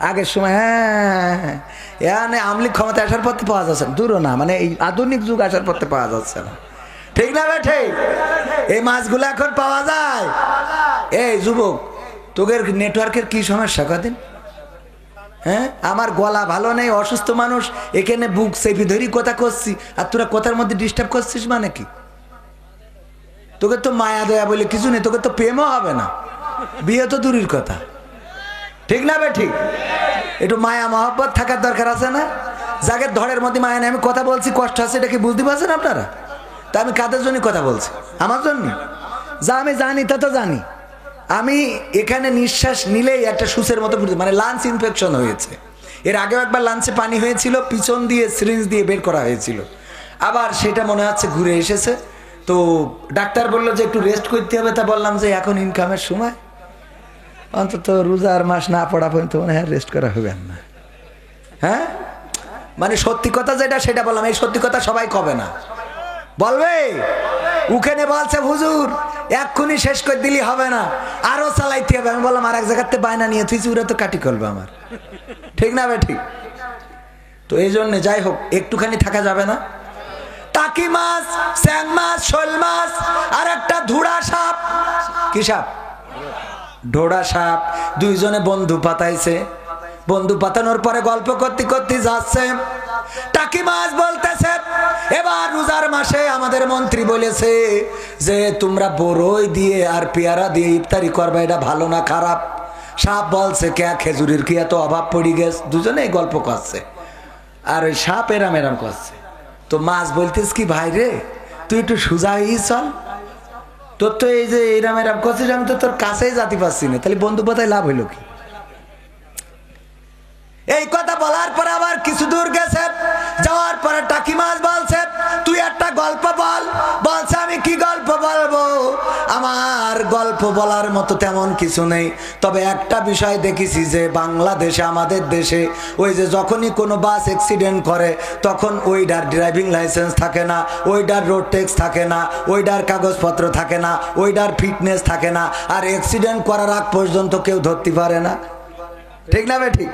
আগের সময় হ্যাঁ আমলি ক্ষমতা আসার পর পাওয়া যাচ্ছে, দূরও না, মানে এই আধুনিক যুগ আসার পর পাওয়া যাচ্ছে না, ঠিক না বেঠে? এই মাছগুলো এখন পাওয়া যায়। এই যুবক, তোদের নেটওয়ার্কের কি সমস্যা কদিন? হ্যাঁ, আমার গলা ভালো নেই, অসুস্থ মানুষ, এখানে বুক চেপে ধরি কথা করছি, আর তোরা কথার মধ্যে ডিস্টার্ব করছিস মানে কি? তোকে তো মায়া দয়া বলে কিছু নেই, তোকে তো প্রেমও হবে না, বিয়ে তো দূরের কথা, ঠিক না বে ঠিক? একটু মায়া মহব্বত থাকার দরকার আছে না? যাকে ধরের মধ্যে মায়া নেই, আমি কথা বলছি, কষ্ট আছে, এটা কি বুঝতে পারছেন আপনারা? তা আমি কাদের জন্য কথা বলছি? আমার জন্য। যা আমি জানি তা তো জানি। আমি এখানে নিঃশ্বাস নিলেই একটা সুসের মতো, মানে লাঞ্চ ইনফেকশন হয়েছে। এর আগেও একবার লাঞ্চে পানি হয়েছিল, পিছন দিয়ে সিরিঞ্জ দিয়ে বের করা হয়েছিল, আবার সেটা মনে হচ্ছে ঘুরে এসেছে। তো ডাক্তার বললো যে একটু রেস্ট করতে হবে। তা বললাম যে এখন ইনকামের সময়, অন্তত রোজার মাস না পড়া পর্যন্ত মনে হয় রেস্ট করা হবে না। হ্যাঁ, মানে সত্যি কথা যেটা সেটা বললাম। এই সত্যি কথা সবাই কবে না বলবে? ওখানে বলছে হুজুর এক্ষুনি শেষ করে দিলি হবে না, আরো চালাইতে হবে। আমি বললাম আর এক জায়গাতে বায়না নিয়ে তুইছি, ওরা তো কাটি করবে আমার, ঠিক না বে ঠিক? তো এই জন্য যাই হোক, একটুখানি থাকা যাবে না? টাকি মাছ, স্যাং মাছ, শোল মাছ, আর একটা ধুড়া সাপ। কি সাপ? ঢোড়া সাপ। দুইজনে বন্ধু পাতাইছে। বন্ধু পাতানোর পরে গল্প করতে করতে যাচ্ছে। টাকি মাছ বলতেছে এবার রোজার মাসে আমাদের মন্ত্রী বলেছে যে তোমরা বড়ই দিয়ে আর পেয়ারা দিয়ে ইফতারি করবে, এটা ভালো না খারাপ? সাপ বলছে কে খেজুরির কি এত অভাব পড়ে গেছে? দুজনেই গল্প করছে, আর ওই সাপ এরাম এরাম করছে। তো মাছ বলতেছ কি ভাই রে, তুই একটু সোজা হয়ে চল, তোর তো এই যে এরাম এরাম করছিস, আমি তো তোর কাছেই যেতে পারছি না, তাহলে বন্ধু পাতায় লাভ হইল কি? এই কথা বলার পরে আবার কিছু দূর গেছে, যাওয়ার পরে টাকি মাছ বলছে তুই একটা গল্প বল। বলছে আমি কি গল্প বলবো, আমার গল্প বলার মতো তেমন কিছু নেই, তবে একটা বিষয় দেখেছি যে বাংলাদেশে, আমাদের দেশে, ওই যে যখনই কোনো বাস অ্যাক্সিডেন্ট করে তখন ওইটার ড্রাইভিং লাইসেন্স থাকে না, ওইটার রোড ট্যাক্স থাকে না, ওইটার কাগজপত্র থাকে না, ওইটার ফিটনেস থাকে না, আর অ্যাক্সিডেন্ট করার আগ পর্যন্ত কেউ ধরতে পারে না, ঠিক না বে ঠিক?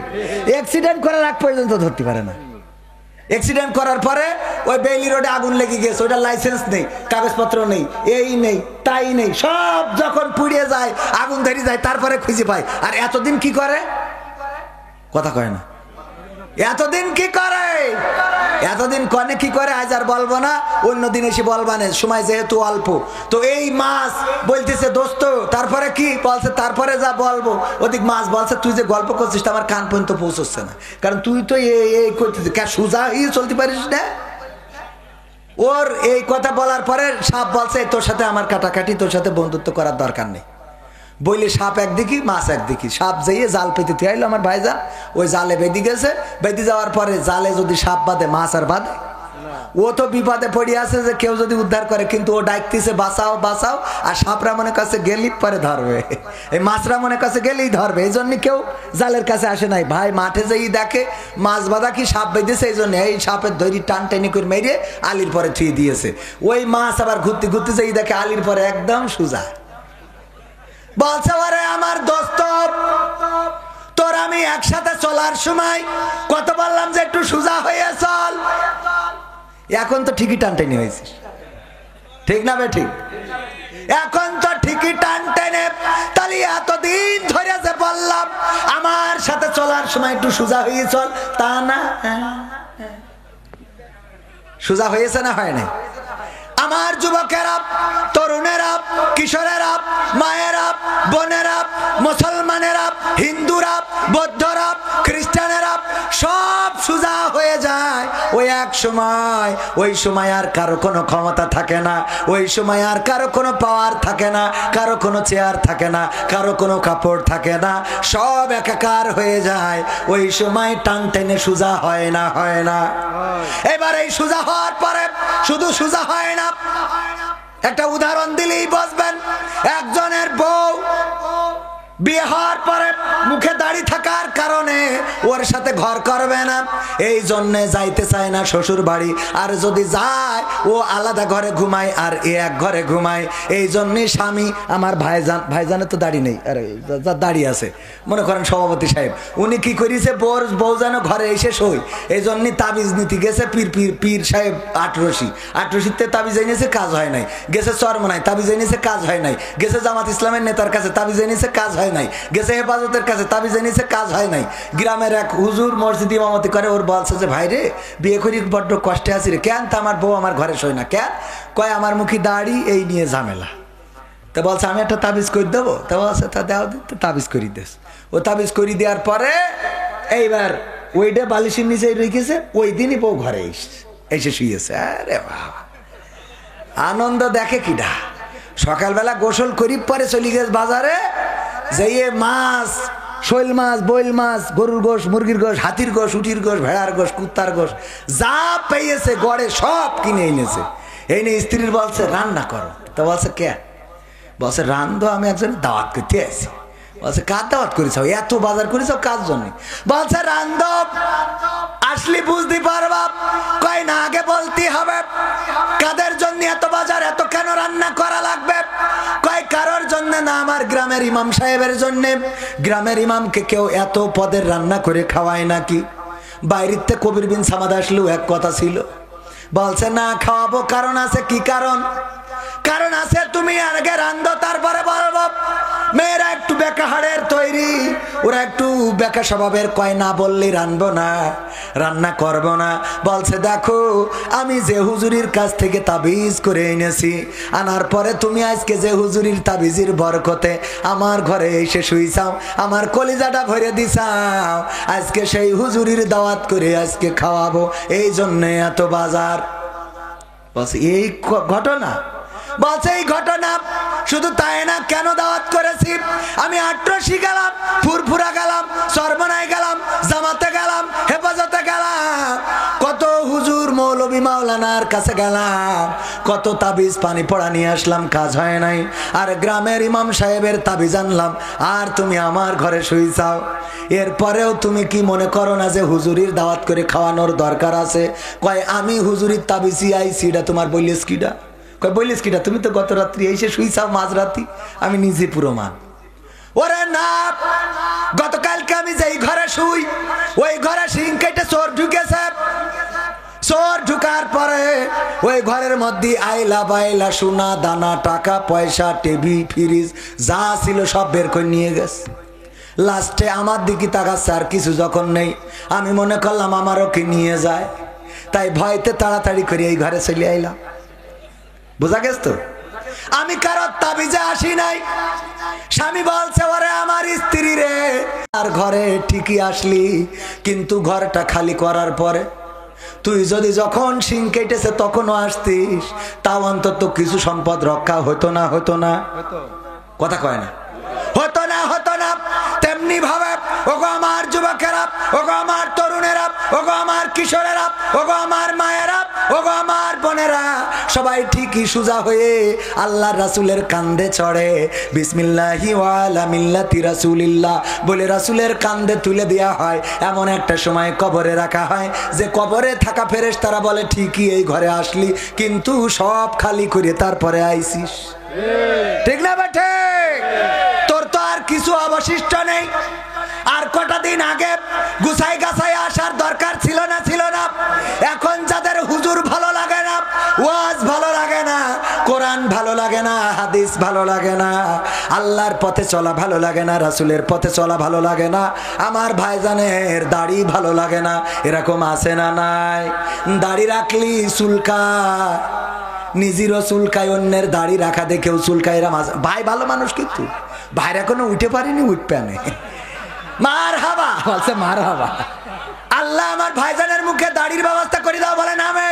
অ্যাক্সিডেন্ট করার আগ পর্যন্ত ধরতে পারে না। অ্যাক্সিডেন্ট করার পরে ওই বেইলি রোডে আগুন লেগে গেছে, ওইটার লাইসেন্স নেই, কাগজপত্র নেই, এই নেই তাই নেই, সব যখন পুড়িয়ে যায়, আগুন ধরে যায়, তারপরে খুঁজে পায়। আর এতদিন কি করে? কথা কয় না। এতদিন কি করে? এতদিন কনে কি করে আজ আর বলবো না, অন্যদিন এসে বলবানে, সময় যেহেতু অল্প। তো এই মাছ বলতেছে দোস্ত তারপরে কি বলছে, তারপরে যা বলবো। ওদিক মাছ বলছে তুই যে গল্প করছিস আমার কান পর্যন্ত পৌঁছচ্ছে না, কারণ তুই তো এই করতেছিস, সোজা চলতে পারিস না। ওর এই কথা বলার পরে সাপ বলছে তোর সাথে আমার কাটাকাটি, তোর সাথে বন্ধুত্ব করার দরকার নেই। বইলে সাপ একদিকে মাছ একদিকে। সাপ যাইয়ে জাল পেতে আইলো আমার ভাইজান, ওই জালে বেঁধে গেছে। বেঁধে যাওয়ার পরে জালে যদি সাপ বাঁধে, মাছ আর বাঁধে? ও তো বিপদে পড়ে আছে যে কেউ যদি উদ্ধার করে, কিন্তু ও ডাকতেছে বাঁচাও বাঁচাও, আর সাপরা মনে কাছে গেলেই পরে ধরবে, এই মাছরা মনে কাছে গেলেই ধরবে। এই জন্য কেউ জালের কাছে আসে নাই। ভাই মাঠে যেই দেখে মাছ বাঁধা কি সাপ বেঁধেছে, এই জন্য এই সাপের ধরি টান টেনে করে মেরে আলির পরে থুয়ে দিয়েছে। ওই মাছ আবার ঘুরতে ঘুরতে যেই দেখে আলির পরে একদম সোজা। বলছে ওরে আমার দোস্ত, তোর আমি একসাথে চলার সময় কত বললাম যে একটু সোজা হয়ে চল, এখন তো ঠিকই টান টেনে হয়েছিস, ঠিক না বে ঠিক? এখন তো ঠিকই টান টেনে। তাহলে এতদিন ধরে যে বললাম আমার সাথে চলার সময় একটু সোজা হয়ে চল, তা না? সোজা হয়েছে না হয় না? আমার যুবকেরা, তরুণেরা, কিশোরেরা, মায়েরা, বোনেরা, মুসলমানেরা, হিন্দুরা, বৌদ্ধরা, খ্রিস্টানেরা সব সোজা হয়ে যায় ওই এক সময়। ওই সময় আর কারো কোনো ক্ষমতা থাকে না, ওই সময় আর কারো কোনো পাওয়ার থাকে না, কারো কোনো চেয়ার থাকে না, কারো কোনো কাপড় থাকে না, সব একাকার হয়ে যায়। ওই সময় টান টেনে সোজা হয় না, হয় না? এবার এই সোজা হওয়ার পরে শুধু সোজা হয় না, একটা উদাহরণ দিলেই বুঝবেন। একজনের বউ বিয়ে হওয়ার পরে মুখে দাড়ি থাকার কারণে ওর সাথে ঘর করবে না, এই জন্যে যাইতে চায় না শ্বশুর বাড়ি। আর যদি যায় ও আলাদা ঘরে ঘুমায় আর এ এক ঘরে ঘুমায়। এই জন্যে স্বামী আমার ভাইজানের তো দাড়ি নেই, আরে দাড়ি আছে, মনে করেন সভাপতি সাহেব, উনি কি করেছে বউ যেন ঘরে এসে শোয়, এই জন্যে তাবিজ নীতি গেছে পীর সাহেব আটরশিতে তাবিজ এনেছে, কাজ হয় নাই। গেছে চরমনায় তাবিজ এনেছে, কাজ হয় নাই। গেছে জামাত ইসলামের নেতার কাছে তাবিজ এনেছে, কাজ হয় নাই। গেছে হেফাজতের কাছে তাবিজ এনেছে, কাজ হয় নাই। গ্রামের এক হুজুর মসজিদ ইমামতি করে, ওর বলছে যে ভাই রে বিয়ে করি বড্ড কষ্টে আছি রে। কেন? তা আমার বউ আমার ঘরে শোয় না। কেন? কয় আমার মুখী দাড়ি, এই নিয়ে ঝামেলা। তা বলছে আমি একটা তাবিজ করে দেবো। তা বলছে তা দেওয়া দিতে তাবিজ করি দেস। ও তাবিজ করে দেওয়ার পরে এইবার ওইটা বালিশের নিচে রেখেছে, ওই দিনই বউ ঘরে এসে শুয়েছে। আরে বাবা, আনন্দ দেখে কিডা। সকালবেলা গোসল করি পরে চলে গেছে বাজারে, যেয়ে মাছ, শৈল মাছ, বইল মাছ, গরুর গোশ, মুরগির গোশ, হাতির গোশ, উটির গোশ, ভেড়ার গোশ, কুত্তার গোশ যা পেয়েছে গড়ে সব কিনে এনেছে। এই নিয়ে স্ত্রীর বলছে রান্না করো। তা বলছে কে? বলছে রান্ধো, আমি একজন দাওয়াত করতে আছি। বলছে কার দাওয়াত করেছ? এত বাজার করেছ কার জন্য? বলছে রান্ধো, আসলে বুঝতে পারবা। কয় না, আগে বলতে হবে কাদের জন্য এত বাজার, এত কেন রান্না করা লাগবে? কয় কারোর জন্য না, আমার গ্রামের ইমাম সাহেবের জন্য। গ্রামের ইমামকে কেউ এত পদের রান্না করে খাওয়ায় নাকি? বাইরেতে কবির বিন সামাদ আসলেও এক কথা ছিল, বলছে না খাওয়াবো। কারণ আছে। কি কারণ? কারণ আছে তুমি আগে রান্ধো, তারপরে বলবো। মেয়েরা একটু বেকা হাড়ের তৈরি, ওরা একটু বেকা স্বভাবের, কয় না বললে রানবো না, রান্না করবো না। বলছে দেখো আমি যে হুজুরির কাছ থেকে তাবিজ করে এনেছি, আনার পরে তুমি আজকে যে হুজুরির তাবিজের বরকতে আমার ঘরে এসে শুইছাও, আমার কলিজাটা ভরে দিছাও, আজকে সেই হুজুরির দাওয়াত করে আজকে খাওয়াবো, এই জন্যে এত বাজার। বলছে এই ঘটনা? বলছে এই ঘটনা। শুধু তাই না, কেন দাওয়াত করেছি? আমি আট্রসি গেলাম, ফুরফুরা গেলাম, চরমনায় গেলাম, জামাতে গেলাম, হেফাজতে গেলাম, কত হুজুর মৌলবী মাওলানার কাছে গেলাম, কত তাবিজ পানি পড়া নিয়ে আসলাম, কাজ হয় নাই। আর গ্রামের ইমাম সাহেবের তাবিজ আনলাম, আর তুমি আমার ঘরে শুইছাও। এরপরেও তুমি কি মনে করো না যে হুজুরির দাওয়াত করে খাওয়ানোর দরকার আছে? কয় আমি হুজুরির তাবিজি আইছি, এটা তোমার বললিস কিটা? কয় বললিস কিটা? তুমি তো গত রাত্রি এসে শুইছাও মাঝরাতি, আমি নিজে প্রমাণ। ওরে না, গতকালকে আমি যেই ঘরে শুই ওই ঘরে সিং কেটে চোর ঢুকেছে। চোর ঢুকার পরে ওই ঘরের মধ্যে আইলা বাইলা সোনা দানা টাকা পয়সা টিভি ফ্রিজ যা ছিল সব বের করে নিয়ে গেছে। লাস্টে আমার দিকে তাকাচ্ছে, আর কিছু যখন নেই, আমি মনে করলাম আমারও কি নিয়ে যায়, তাই ভয়তে তাড়াতাড়ি করে এই ঘরে চলে আইলাম। বোঝা গেছ তো? আমি কারোর তাবিজে আসি নাই। স্বামী বলছে ওরে আমার স্ত্রী রে, আর ঘরে ঠিকই আসলি, কিন্তু ঘরটা খালি করার পরে তুই যদি যখন শিং কেটেছে তখনও আসতিস, তাও অন্তত কিছু সম্পদ রক্ষা হতো না? হতো না? কথা কয় না, হতো না? হতো না? তেমনি ভাবে ওগো আমার যুবকেরা, ওগো আমার তরুণেরা, ওগো আমার কিশোরেরা, ওগো আমার মায়েরা, ওগো আমার বোনেরা, সবাই ঠিকই সুজা হয়ে আল্লাহর রাসূলের কাঁধে চড়ে বিসমিল্লাহি ওয়া আলা মিল্লাতি রাসূলিল্লাহ বলে রাসূলের কাঁধে তুলে দেওয়া হয়। এমন একটা সময় কবরে রাখা হয় যে কবরে থাকা ফেরেশতারা বলে ঠিকই এই ঘরে আসলি, কিন্তু সব খালি করে তারপরে আইছিস। ঠিক না বেঠে? তোর তো আর কিছু অবশিষ্ট নেই। আর কটা দিন আগে গুছাই গাছাই আসার দরকার ছিল না? ছিল না? এখন যাদের হুজুর ভালো লাগে না, ওয়াজ ভালো লাগে না, কোরআন ভালো লাগে না, হাদিস ভালো লাগে না, আল্লাহর পথে চলা ভালো লাগে না, রাসূলের পথে চলা ভালো লাগে না, আমার ভাইজানের দাড়ি ভালো লাগে না, এরকম আছে না নাই? দাড়ি রাখলি চুলকায়, নিজেরও চুলকায়, অন্যের দাড়ি রাখা দেখেও চুলকায়। ভাই ভালো মানুষ, কিন্তু ভাইরা এখনো উঠে পারিনি, উঠবে না। মার হাবা বলছে, মার হাবা। আল্লাহ আমার ভাইজানের মুখে দাড়ির ব্যবস্থা করে দাও, বলে নামে।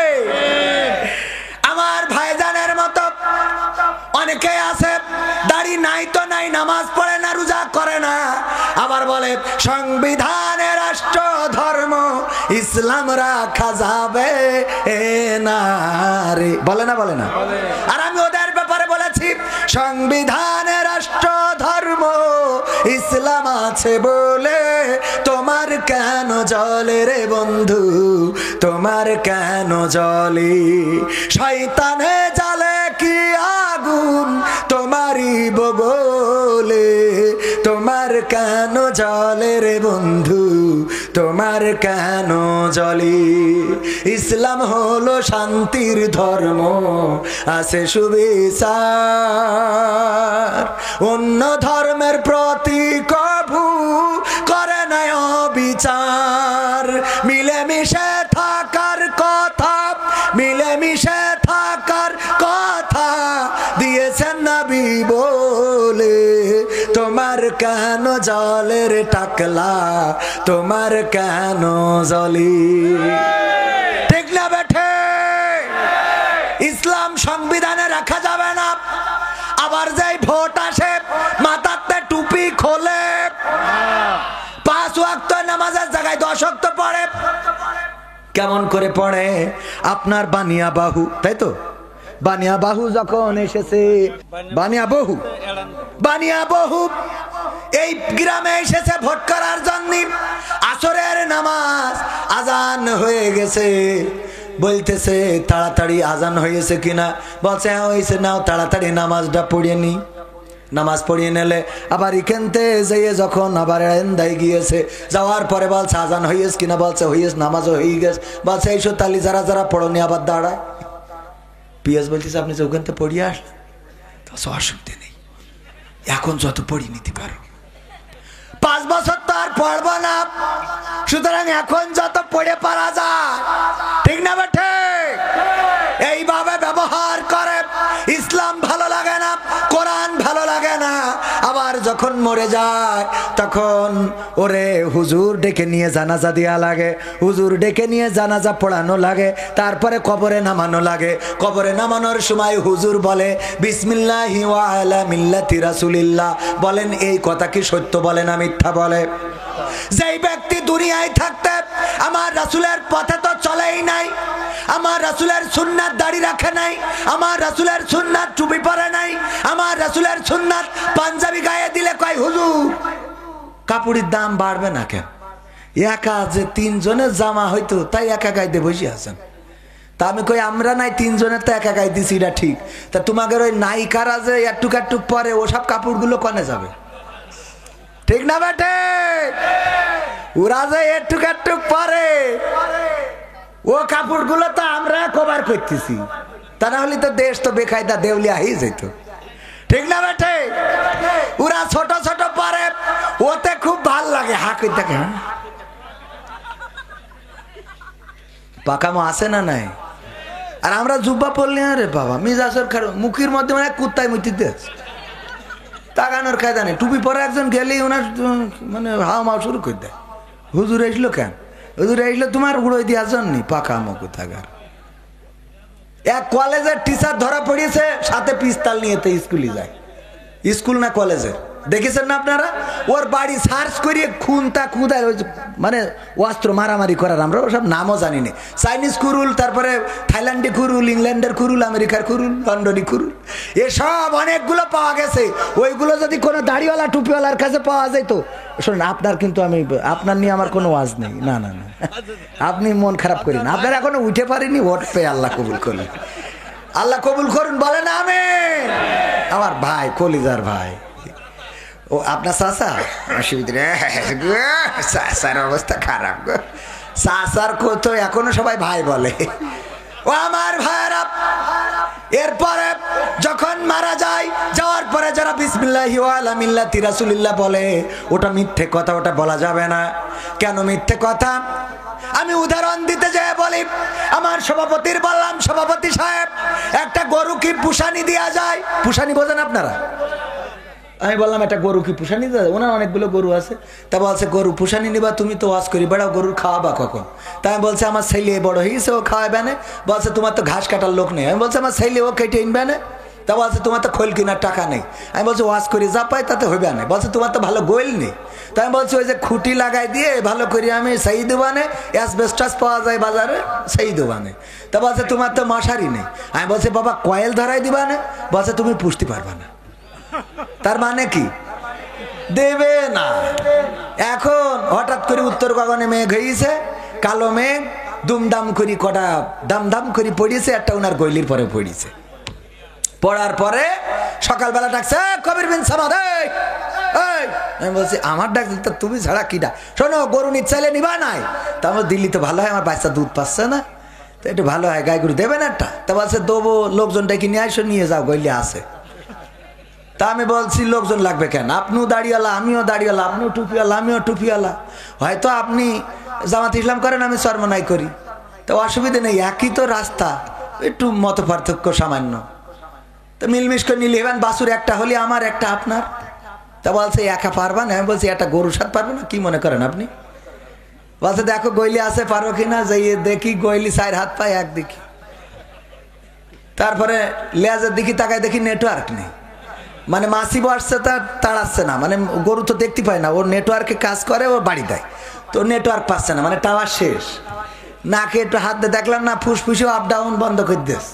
আমার ভাইজানের মতো অনেকে আছে দাড়ি নাই তো নাই, নামাজ পড়ে না, রোজা করে না, আবার বলে সংবিধানে রাষ্ট্র ধর্ম ইসলাম রাখা যাবে না রে, বলে না? বলে না? আর আমি ওদের ব্যাপারে বলেছি সংবিধানে রাষ্ট্র ধর্ম ইসলাম আছে বলে তোমার কেন জলে রে বন্ধু, তোমার কেন জলে? শয়তানে জালে কি আগুন তোমারই বগলে, তোমার কেন জলে রে বন্ধু, তোমার কেন জলে? ইসলাম হলো শান্তির ধর্ম, আছে সুবিচার, অন্য ধর্মের প্রতি কভু করে না অবিচার। মিলেমিশে থাকার কথা, মিলেমিশে থাকার কথা দিয়েছেন নবী বলে, তোমার কেন জলের টাকলা, তোমার কেন জলি? ঠিক না বেঠে? ইসলাম সংবিধানে রাখা যাবে না, আবার যাই ভোট আসে মাথাতে টুপি খোলে, 5 ওয়াক্ত নামাজের জায়গায় 10 ওয়াক্ত পড়ে। কেমন করে পড়ে? আপনার বানিয়া বাহু, তাই তো? বানিয়া বাহু যখন এসেছে, বানিয়া বহু এই গ্রামে এসেছে ভোট করার জন্য। আসরের নামাজ আজান হয়ে গেছে, বলতেছে তাড়াতাড়ি আজান হয়েছে কিনা, বলছে হ্যাঁ হয়েছে, নাও তাড়াতাড়ি নামাজটা পড়িয়ে নি। নামাজ পড়িয়ে নিলে আবার এখানতে যেয়ে যখন আবার এন্দায় গিয়েছে, যাওয়ার পরে বলছে আজান হয়েছে কিনা, বলছে হয়েছে, নামাজও হয়ে গেছে, বলছে এইসব তালি যারা যারা পড়নি আবার দাঁড়ায়। পিয়াস বলতেছে আপনি যে ওখান থেকে পড়িয়ে আসলেন, অসুবিধে নেই, এখন যত পড়িয়ে নিতে পারো, 5 বছর তো আর পড়বো না, সুতরাং এখন যত পড়ে পারা যায়। ঠিক না বেঠে? এইভাবে ব্যবহার করে। ইসলাম ভালো লাগে না, কোরআন ভালো লাগে না, আবার যখন মরে যায় তখন ওরে হুজুর ডেকে নিয়ে জানাজা দেয়া লাগে, হুজুর ডেকে নিয়ে জানাজা পড়ানো লাগে, তারপরে কবরে নামানো লাগে। কবরে নামানোর সময় হুজুর বলে বিসমিল্লাহি ওয়া আলা মিল্লাতি রাসূলিল্লাহ। বলেন এই কথা কি সত্য বলে না মিথ্যা বলে? যেই ব্যক্তি দুনিয়ায় থাকতে আমার রাসূলের পথে তো চলেই নাই, আমার রাসূলের সুন্নাত দাড়ি রাখে নাই, আমার রাসূলের সুন্নাত টুপি পরে নাই, আমার রাসূলের সুন্নাত পাঞ্জাবি গায়ে দিলে কয় হুজুর কাপড়ের দাম বাড়বে না কেন? একা যে 3 জনের জামা হইতো তাই একা গাইতে বসে আছেন। তা আমি কই আমরা নাই 3 জনের তো একা গাই দিছি, এটা ঠিক। তা তোমাদের ওই নায়িকারা যে একটুক একটুক পরে ওসব কাপড়গুলো কনে যাবে? ঠিক না বেটে? ওরা যে একটুক একটুক পরে ও কাপড়গুলো তো আমরা কভার করতেছি, তা না হলে তো দেশ তো বেকায়দা দেউলিয়া হয়ে যেত। ঠিক না বেটে? ওরা ছোট ছোট পরে, ওতে খুব ভাল লাগে, হাঁকি থাকে। পাকামো আছে না নাই? আর আমরা জুব্বা পড়লি আরে বাবা মিজাজের খারাপ, মুখের মধ্যে মানে কুত্তায় মুতিতে তাকানোর কায়দা নেই। টুপি পরে একজন গেলেই ওনার মানে হাও মাও শুরু করে দেয়, হুজুর এসলো কেন? হুজুর এইগুলো তোমার উড়োই দিয়া জন্যি পাকা মুখ থাকার। এক কলেজের টিচার ধরা পড়িয়েছে সাথে পিস্তল নিয়ে স্কুলে যায়, স্কুল না কলেজে, দেখেছেন না আপনারা? ওর বাড়ি সার্চ করিয়ে খুনটা খুদায় মানে অস্ত্র মারামারি করার, আমরা ওসব নামও জানি না। চাইনিজ কুরুল, তারপরে থাইল্যান্ডে কুরুল, ইংল্যান্ডের কুরুল, আমেরিকার কুরুল, লন্ডনী কুরুল, এসব অনেকগুলো পাওয়া গেছে। ওইগুলো যদি কোনো দাড়িওয়ালা টুপিওয়ালার কাছে পাওয়া যেত, শোনেন আপনার কিন্তু আমি আপনার নিয়ে আমার কোনো ওয়াজ নেই, না না না, আপনি মন খারাপ করেন, আপনার এখনো উঠে পারিনি, ওট পেয়ে আল্লাহ কবুল করলেন, আল্লাহ কবুল করুন, বলেন আমিন। আমার ভাই, কলিজার ভাই, ও আপনার চাচা, অসুবিধা চাচার অবস্থা খারাপ, চাচার তো এখনো সবাই ভাই বলে। ও আমার ভাইরা, এরপরে যখন মারা যায়, যাওয়ার পরে যারা বিসমিল্লাহি ওয়া আলা মিল্লাতি রাসূলিল্লাহ বলে, ওটা মিথ্যে কথা, ওটা বলা যাবে না। কেন মিথ্যে কথা? আমি উদাহরণ দিতে যেয়ে বলি, আমার সভাপতির বললাম, সভাপতি সাহেব একটা গরু কি পুষানি দেওয়া যায়? পুষানি বোঝেন আপনারা? আমি বললাম একটা গরু কি পুষানি দেওয়া যায়? ওনার অনেকগুলো গরু আছে। তা বলছে গরু পুষানি নিবা, তুমি তো ওয়াজ করি বেড়াও, গরুর খাওয়াবা কখন? তা আমি বলছে আমার ছেলে বড় হয়ে গেছে, ও খাওয়াবে না। বলছে তোমার তো ঘাস কাটার লোক নেই। আমি বলছে আমার ছেলে ও কেটে ইনবে না। তা বলছে তোমার তো খোল কেনার টাকা নেই। আমি বলছি ওয়াজ করি যা পাই তাতে হবে না। বলছে তোমার তো ভালো গোয়েল নেই। তা আমি বলছি ওই যে খুঁটি লাগাই দিয়ে ভালো করি আমি সেই দেবানে, অ্যাসবেস্টাস পাওয়া যায় বাজারে, সেই দেবানে। তা বলছে তোমার তো মশারি নেই। আমি বলছি বাবা কয়েল ধরাই দিবা না। বলছে তুমি পুষতে পারবা না। তার মানে কি? দেবে না। এখন হঠাৎ করে উত্তর গগনে মেঘ হয়েছে, কালো মেঘ, দুমদাম করি কটা দাম করে পড়িয়েছে, একটা ওনার গইলির পরে পড়িয়েছে। পড়ার পরে সকালবেলা ডাকছে কবির বিন সামাদ, আমি বলছি আমার ডাক, তুমি ছাড়া কি ডাক? শোনো গরু চাইলে নিবা নাই? তা আমার দিল্লি তো ভালো হয়, আমার বাচ্চা দুধ পাচ্ছে না, তো একটু ভালো হয়, গাই গরু দেবেন একটা? তা বলছে দেবো, লোকজনটা কি নিয়ে আসো, নিয়ে যাও, গইলে আছে। তা আমি বলছি লোকজন লাগবে কেন? আপনিও দাড়িওয়ালা, আমিও দাড়িওয়ালা, আপনিও টুপিওয়ালা, আমিও টুপিওয়ালা, হয়তো আপনি জামাত ইসলাম করেন, আমি চরমনাই করি, তো অসুবিধা নেই, একই তো রাস্তা, একটু মত পার্থক্য সামান্য, তো মিলমিশ করে নিলে এবার বাসুর একটা হলে আমার একটা আপনার। তা বলছে একা পারবা না? আমি বলছি একটা গরুর সাথে পারবো না, কি মনে করেন আপনি? বলছে দেখো গইলি আছে, পারো কিনা, যাইয়ে দেখি, গইলি 4 হাত পায় এক দেখি, তারপরে লেজের দিকে তাকায় দেখি নেটওয়ার্ক নেই, মানে মাসিব আসছে তার তাড়াচ্ছে না, মানে গরু তো দেখতে পায় না, ওর নেটওয়ার্কে কাজ করে, ও বাড়ি দেয়, তো নেটওয়ার্ক পাচ্ছে না, মানে টাওয়ার শেষ। নাকে একটু হাত দিয়ে দেখলাম না, ফুসফুসেও আপ ডাউন বন্ধ করে দিস।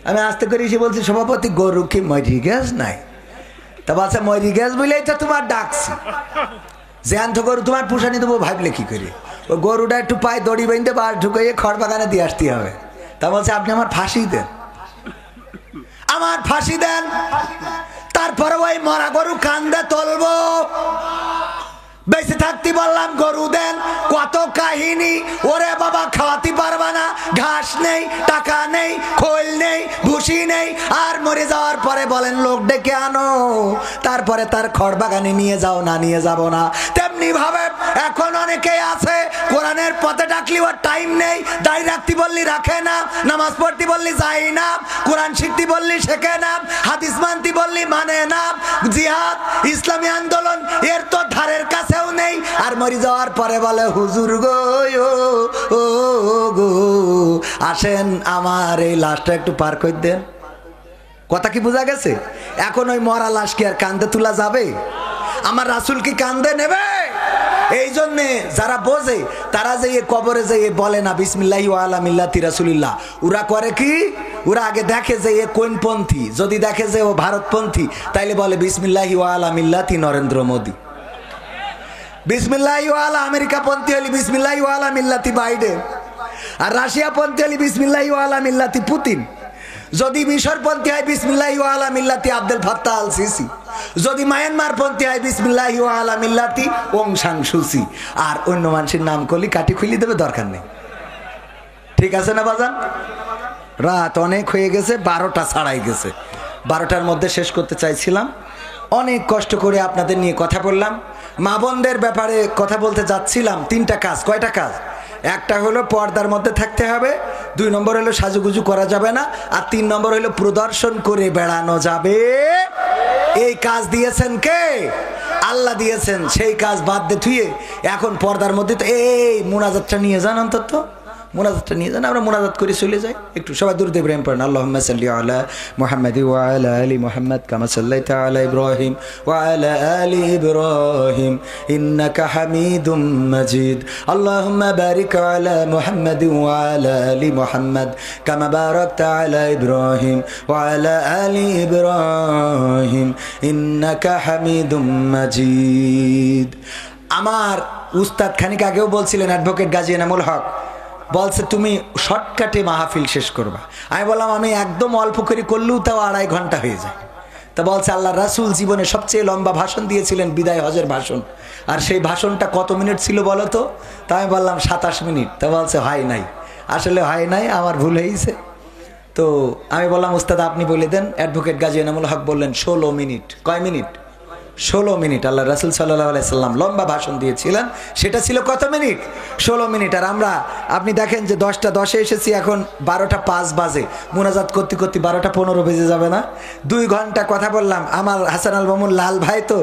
আমি আস্তে করে এসে বলছি সভাপতি গরু কি মরি গ্যাস নাই? তা বলছে মরি গ্যাস বলেই তো তোমার ডাকছি, জ্যান্ত গরু তোমার পুষানি দেবো ভাবলে কি করে? ও গরুটা একটু পায়ে দড়ি বেঁধে বাস ঢুকাইয়ে খড় বাগানে দিয়ে আসতে হবে। তা বলছে আপনি আমার ফাঁসি দেন, আমার ফাঁসি দেন, তারপরে ওই মরা গরু কান্দে তুলবো। বেঁচে থাকতে বললাম গরু দেন, কত কাহিনী, ওরে বাবা খাওয়াতে পারবা না, ঘাস নেই, টাকা নেই, খোল নেই, ভুসি নেই, আর মরে যাওয়ার পরে বলেন লোক ডেকে আনো, তারপরে তার খড় বাগানে নিয়ে যাও, না নিয়ে যাব না। তেমনি ভাবে এখন অনেকেই আছে কোরআনের পথে ডাকলি ওর টাইম নেই, দাঁড়িয়ে রাখতে বললি রাখে না, নামাজ পড়তে বললি যাই না, কোরআন শিখতে বললি শেখে না, হাদিস মানতে বললি মানে না, জিহাদ ইসলামী আন্দোলন এর তো ধারের কাছে নেই, আর মরি যাওয়ার পরে বলে হুজুর গো ও গো আসেন আমার এই লাশটা একটু পার করে দেন। কথা কি বোঝা গেছে? এখন ওই মরা লাশ কি আর কান্দে তোলা যাবে? আমার রাসূল কি কান্দে নেবে? এই জন্যে যারা বোঝে তারা যে কবরে যে বলে না বিসমিল্লাহি ওয়া আলা মিল্লাতি রাসূলিল্লাহ, ওরা করে কি, ওরা আগে দেখে যে এ কোন পন্থী, যদি দেখে যে ও ভারতপন্থী তাইলে বলে বিসমিল্লাহি ওয়া আলা মিল্লাতি নরেন্দ্র মোদী, বিসমিল্লাহি ওয়া আলা আমেরিকা পন্থী হলি বিসমিল্লাহি ওয়া আলা মিল্লাতি বাইডেন, আর রাশিয়া পন্থী হলি বিসমিল্লাহি ওয়া আলা মিল্লাতি পুতিন, যদি মিশর পন্থী হয় বিসমিল্লাহি ওয়া আলা মিল্লাতি আব্দুল ফাত্তাহ আল সিসি, যদি মায়ানমার পন্থী হয় বিসমিল্লাহি ওয়া আলা মিল্লাতি ওং সাং সুচি, আর অন্য মানুষের নাম করলি কাটি খুলি দেবে, দরকার নেই। ঠিক আছে না বাজান? রাত অনেক হয়ে গেছে, 12টা ছাড়াই গেছে, 12টার মধ্যে শেষ করতে চাইছিলাম। অনেক কষ্ট করে আপনাদের নিয়ে কথা বললাম, মা বোনদের ব্যাপারে কথা বলতে যাচ্ছিলাম। 3টা কাজ। কয়টা কাজ? একটা হলো পর্দার মধ্যে থাকতে হবে, 2 নম্বর হলো সাজুগুজু করা যাবে না, আর 3 নম্বর হলো প্রদর্শন করে বেড়ানো যাবে। এই কাজ দিয়েছেন কে? আল্লাহ দিয়েছেন সেই কাজ বাদ দিয়ে থুয়ে এখন পর্দার মধ্যে তো এই মুনাজাতটা নিয়ে যান, অন্তত মুনাজাতটা নিয়ে যান, আমরা মুনাজাত করে চলে যাই। একটু সবাই দুরূদ ইব্রাহিম পড়েন। আল্লাহুম্মা সাল্লি আলা মুহাম্মাদি ওয়া আলা আলি মুহাম্মাদ কামা সাল্লাইতা আলা ইব্রাহিম ওয়া আলা আলি ইব্রাহিম ইন্নাকা হামিদুম মাজিদ। আল্লাহুম্মা বারিক আলা মুহাম্মাদি ওয়া আলা আলি মুহাম্মাদ কামা বারাকতা আলা ইব্রাহিম ওয়া আলা আলি ইব্রাহিম ইন্নাকা হামিদুম মাজিদ। আমার উস্তাদ খানিক আগেও বলছিলেন, অ্যাডভোকেট গাজী এনামুল হক বলছে তুমি শর্টকাটে মাহফিল শেষ করবা। আমি বললাম আমি একদম অল্প করে করলেও তাও 2.5 ঘন্টা হয়ে যায়। তা বলছে আল্লাহ রাসূল জীবনে সবচেয়ে লম্বা ভাষণ দিয়েছিলেন বিদায় হজের ভাষণ, আর সেই ভাষণটা কত মিনিট ছিল বলো তো? তা আমি বললাম 27 মিনিট। তা বলছে হয় নাই, আসলে হয় নাই, আমার ভুল হয়েছে। তো আমি বললাম উস্তাদ আপনি বলে দেন। অ্যাডভোকেট গাজী এনামুল হক বললেন 16 মিনিট। কয় মিনিট? 16 মিনিট। আল্লাহ রাসূল সাল্লাল্লাহু আলাইহি সাল্লাম লম্বা ভাষণ দিয়েছিলেন, সেটা ছিল কত মিনিট? 16 মিনিট। আর আমরা আপনি দেখেন যে 10টা 10-এ এসেছি, এখন 12টা 5 বাজে, মুনাজাত করতে করতে 12টা 15 বেজে যাবে না? 2 ঘন্টা কথা বললাম। আমার হাসান আল মামুন লাল ভাই তো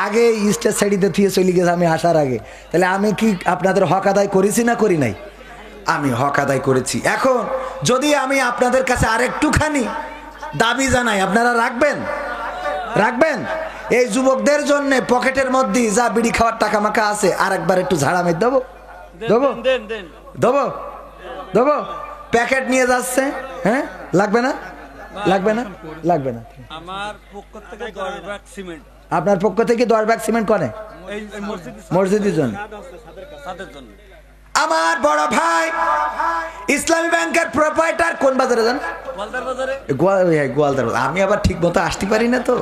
আগে স্টেজ সাইডে থুয়ে চলে গেছে আমি আসার আগে। তাহলে আমি কি আপনাদের হক আদায় করেছি না করি নাই? আমি হক আদায় করেছি। এখন যদি আমি আপনাদের কাছে আরেকটুখানি দাবি জানাই, আপনারা রাখবেন? রাখবেন? এই যুবকদের জন্য পকেটের মধ্যে যা বিড়ি খাওয়ার টাকা মাকা আছে আর একবার একটু ঝাড়া মেরে দেবো, দেবো, দেবো, দেবো। প্যাকেট নিয়ে যাচ্ছে, হ্যাঁ? লাগবে না? লাগবে না? লাগবে না। আমার পক্ষ থেকে 10 ব্যাগ সিমেন্ট। আপনার পক্ষ থেকে 10 ব্যাগ সিমেন্ট কোনে? মসজিদের জন্য। আমার বড় ভাই ইসলামী ব্যাংকের প্রোপাইটার কোন বাজারে যান? গোয়ালদার বাজারে। আমি আবার ঠিক মতো আসতে পারি না, তো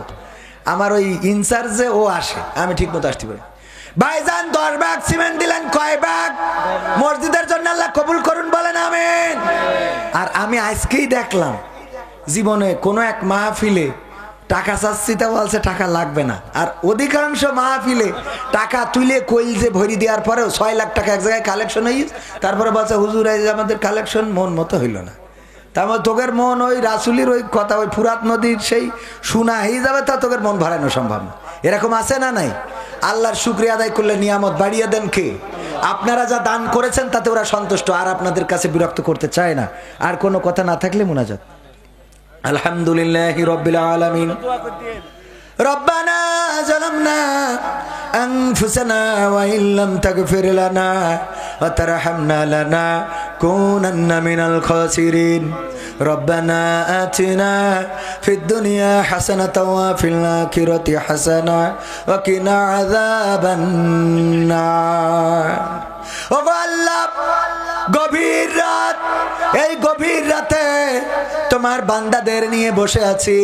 আমার ওই ইনচার্জে ও আসে, আমি ঠিক মতো আসতে পারি। ভাইজান 10 ব্যাগ সিমেন্ট দিলেন, কয় ব্যাগ? মসজিদের জন্য আল্লাহ কবুল করুন, বলেন আমিন। আর আমি আজকেই দেখলাম জীবনে কোনো এক মাহফিলে টাকা চাচ্ছি, তা বলছে টাকা লাগবে না। আর অধিকাংশ মাহফিলে টাকা তুলে কইল যে ভরি দেওয়ার পরেও 6 লাখ টাকা এক জায়গায় কালেকশন হয়ে, তারপরে বলছে হুজুর এই যে আমাদের কালেকশন মন মতো হইল না। তারপর তোদের মন ওই রাসুলির ওই কথা, ওই ফুরাত নদীর সেই শোনা হয়ে যাবে, তা তোদের মন ভরানো সম্ভব না। এরকম আছে না নাই? আল্লাহর শুকরিয়া আদায় করলে নিয়ামত বাড়িয়ে দেন কে? আপনারা যা দান করেছেন তাতে ওরা সন্তুষ্ট, আর আপনাদের কাছে বিরক্ত করতে চায় না। আর কোনো কথা না থাকলে মুনাজাত। আলহামদুলিল্লাহি রাব্বিল আলামিন। রব্বানা যালামনা আনফুসানা ওয়া ইল্লাম তাগফির লানা ওয়া তারহামনা লানাকুনান্না মিনাল খাসিরিন। রব্বানা আতিনা ফিদ দুনিয়া হাসানাতাও ওয়া ফিল আখিরাতি হাসানা ওয়া কিনা আযাবান নার। ও আল্লাহ, গভীর রাত, এই গভীর রাতে তোমার বান্দাদের নিয়ে বসে আছি।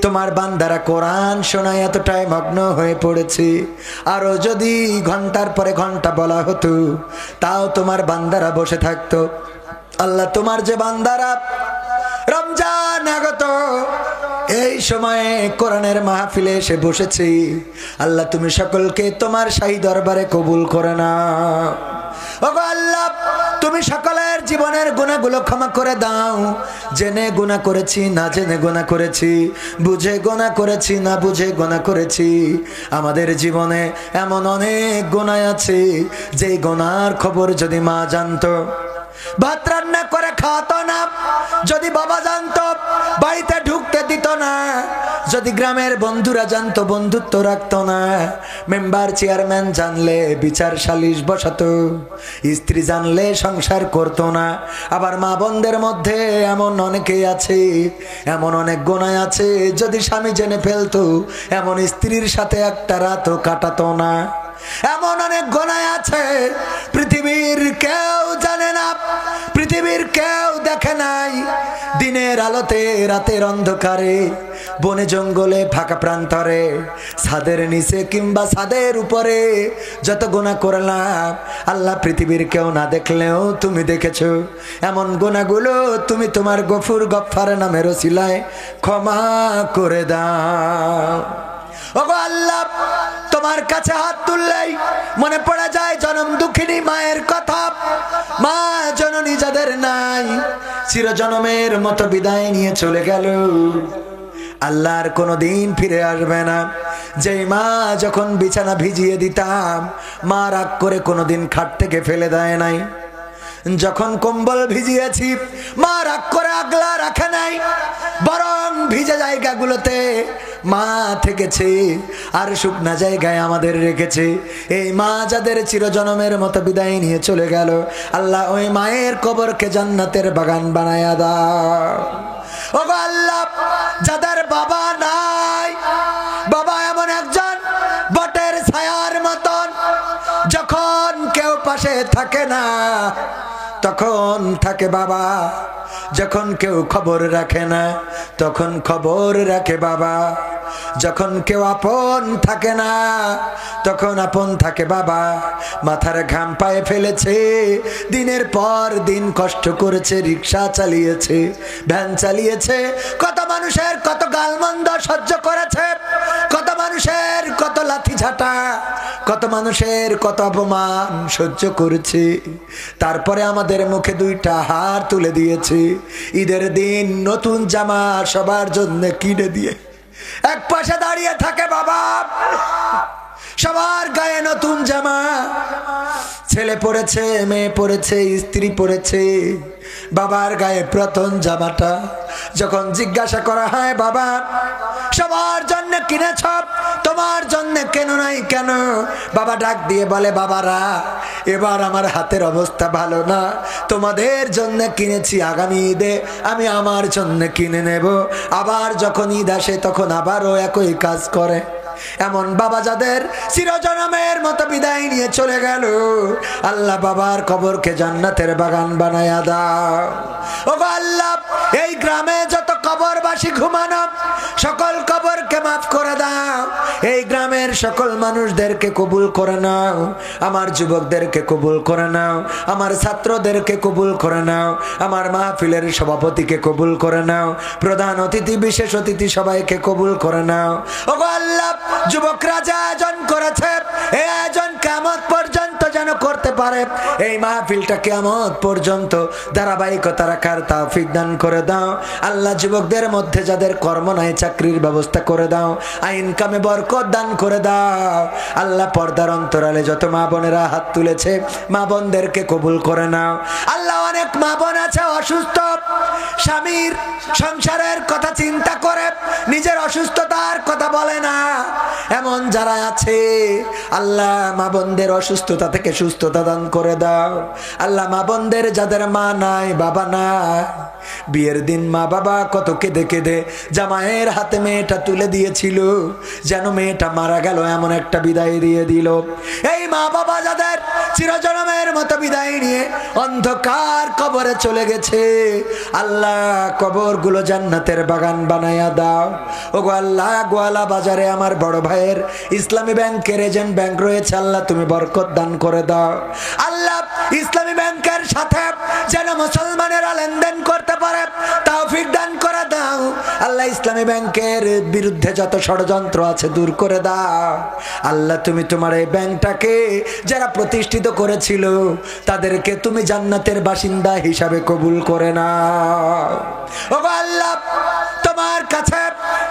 তোমার বান্দারা কোরআন শোনায় এতটাই মগ্ন হয়ে পড়েছি। আরো যদি ঘন্টার পরে ঘন্টা বলা হতো তাও তোমার বান্দারা বসে থাকতো। আল্লাহ, তোমার যে বান্দারা রমজান আগত এই সময়ে কোরআনের মাহফিলে এসে বসেছি, আল্লাহ তুমি সকলকে তোমার শাহী দরবারে কবুল করে নাও। ওগো আল্লাহ, তুমি সকলের জীবনের গুনাহগুলো ক্ষমা করে দাও। জেনে গুনাহ করেছি, না জেনে গুনাহ করেছি, বুঝে গুনাহ করেছি, না বুঝে গুনাহ করেছি। আমাদের জীবনে এমন অনেক গুনাহ আছে যেই গুনাহর খবর যদি মা জানতো ভাত রান্না করে খাওয়াতো না, যদি বাবা জানতো বাড়িতে ঢুকতে দিত না, যদি গ্রামের বন্ধুরা জানতো বন্ধুত্ব রাখতো না, মেম্বার চেয়ারম্যান জানলে বিচার সালিশ বসাতো, স্ত্রী জানলে সংসার করতো না। আবার মা বোনদের মধ্যে এমন অনেকেই আছে, এমন অনেক গুনাহ আছে যদি স্বামী জেনে ফেলতো এমন স্ত্রীর সাথে একটা রাতও কাটাতো না। এমন অনেক গুনাহ আছে পৃথিবীর কেউ জানে না, পৃথিবীর কেউ দেখে নাই। দিনের আলোতে রাতের অন্ধকারে, বনে জঙ্গলে ফাঁকা প্রান্তরে, ছাদের নিচে কিংবা ছাদের উপরে যত গুনাহ করলাম আল্লাহ পৃথিবীর কেউ না দেখলেও তুমি দেখেছো। এমন গুনাহগুলো তুমি তোমার গফুর গফফার নামের ওসিলায় ক্ষমা করে দাও। ওগো আল্লাহ, তোমার কাছে হাত তুললেই মনে পড়ে যায় জনম দুঃখিনী মায়ের কথা। মা জননী যাদের নাই, চিরজনমের মতো বিদায় নিয়ে চলে গেল। আল্লাহর কোনো দিন ফিরে আসবে না। যেই মা যখন বিছানা ভিজিয়ে দিতাম, মা রাগ করে কোনোদিন খাট থেকে ফেলে দেয় নাই। যখন কম্বল ভিজিয়েছি, মা রাগ করে আগলা রাখে নাই, বরং ভিজে জায়গাগুলোতে মা থেকেছে আর শুকনা জায়গায় আমাদের রেখেছে। এই মা যাদের চিরজনমের মতো বিদায় নিয়ে চলে গেল, আল্লাহ ওই মায়ের কবরকে জান্নাতের বাগান বানায়া দাও। ওগো আল্লাহ, যাদের বাবা নাই, বাবা এমন একজন বটের ছায়ার মতন, যখন কেউ পাশে থাকে না তখন থাকে বাবা, যখন কেউ খবর রাখে না তখন খবর রাখে বাবা, যখন কেউ আপন থাকে না তখন আপন থাকে বাবা। মাথার ঘাম পায়ে ফেলেছে, দিনের পর দিন কষ্ট করেছে, রিক্সা চালিয়েছে, ভ্যান চালিয়েছে, কত মানুষের কত গালমন্দ সহ্য করেছে, কত মানুষের কত লাথি ঝাঁটা, কত মানুষের কত অপমান সহ্য করেছে। তারপরে আমাদের মুখে দুইটা হার তুলে দিয়েছে। ঈদের দিন নতুন জামা সবার জন্য কিনে দিয়ে এক পাশে দাঁড়িয়ে থাকে বাবা, সবার গায়ে নতুন জামা, ছেলে পড়েছে, মেয়ে পড়েছে, স্ত্রী পড়েছে, বাবার গায়ে প্রথম জামাটা যখন জিজ্ঞাসা করা হয়, বাবা সবার জন্য কিনেছ, তোমার জন্য কেন নাই কেন? বাবা ডাক দিয়ে বলে, বাবারা এবার আমার হাতের অবস্থা ভালো না, তোমাদের জন্য কিনেছি, আগামী ঈদে আমি আমার জন্য কিনে নেব। আবার যখন ঈদ আসে তখন আবারও একই কাজ করে। এমন বাবা যাদের চিরজনমের মতো বিদায় নিয়ে চলে গেল, আল্লাহ বাবার কবরকে জান্নাতের বাগান বানায়া দাও। ওগো আল্লাহ, এই গ্রামে যত কবরবাসী ঘুমানো সকল কবরকে মাফ করে দাও। এই গ্রামের সকল মানুষদেরকে কবুল করে নাও, আমার যুবকদেরকে কবুল করে নাও, আমার ছাত্রদেরকে কবুল করে নাও, আমার মাহফিলের সভাপতিকে কবুল করে নাও, প্রধান অতিথি বিশেষ অতিথি সবাইকে কবুল করে নাও। ওগো আল্লাহ, যুবকরা যে আয়োজন করেছে এই আয়োজন কিয়ামত পর্যন্ত যেন করতে পারে, এই মাহফিলটা কিয়ামত পর্যন্ত ধারাবাহিকতা রাখার তৌফিক দান করে দাও। আল্লাহ, যুবকদের মধ্যে যাদের কর্ম নাই চাকরির ব্যবস্থা করে দাও, ইনকামে বরকত দান করে দাও। আল্লাহ, পর্দার অন্তরালে যত মা বোনেরা হাত তুলেছে মা বোনদেরকে কবুল করে নাও। আল্লাহ, অনেক মা বোন আছে অসুস্থ, স্বামীর সংসারের কথা চিন্তা করে নিজের অসুস্থতার কথা বলে না, এমন যারা আছে আল্লাহ মা বোনদের অসুস্থতা থেকে সুস্থতা দান করে দাও। আল্লাহ, মা বোনদের যাদের মা নাই বাবা নাই, বিয়ের দিন মা বাবা কত কেঁদে কেঁদে জামাইয়ের হাতে মেয়েটা তুলে দিয়েছিল, যেন মেয়েটা মারা গেল এমন একটা বিদায় দিয়ে দিল। এই মা বাবা যাদের চিরজনমের মতো বিদায় নিয়ে অন্ধকার কবরে চলে গেছে, আল্লাহ কবরগুলো জান্নাতের বাগান বানায়া দাও। ওগো আল্লাহ, গোয়ালা বাজারে আমার বড় ভাইয়ের ইসলামী ব্যাংকের এজেন্ট ব্যাংক রয়েছে, আল্লাহ তুমি বরকত দান করে দাও। আল্লাহ, ইসলামী ব্যাংকের সাথে যেন মুসলমানেরা লেনদেন করতে পারে তৌফিক দান করে দাও। আল্লাহ, ইসলামী ব্যাংকের বিরুদ্ধে যত ষড়যন্ত্র আছে দূর করে দাও। আল্লাহ, তুমি তোমার এই ব্যাংকটাকে যারা প্রতিষ্ঠিত করেছিল তাদেরকে তুমি জান্নাতের বাসিন্দা হিসাবে কবুল করে নাও। ওগো আল্লাহ, তোমার কাছে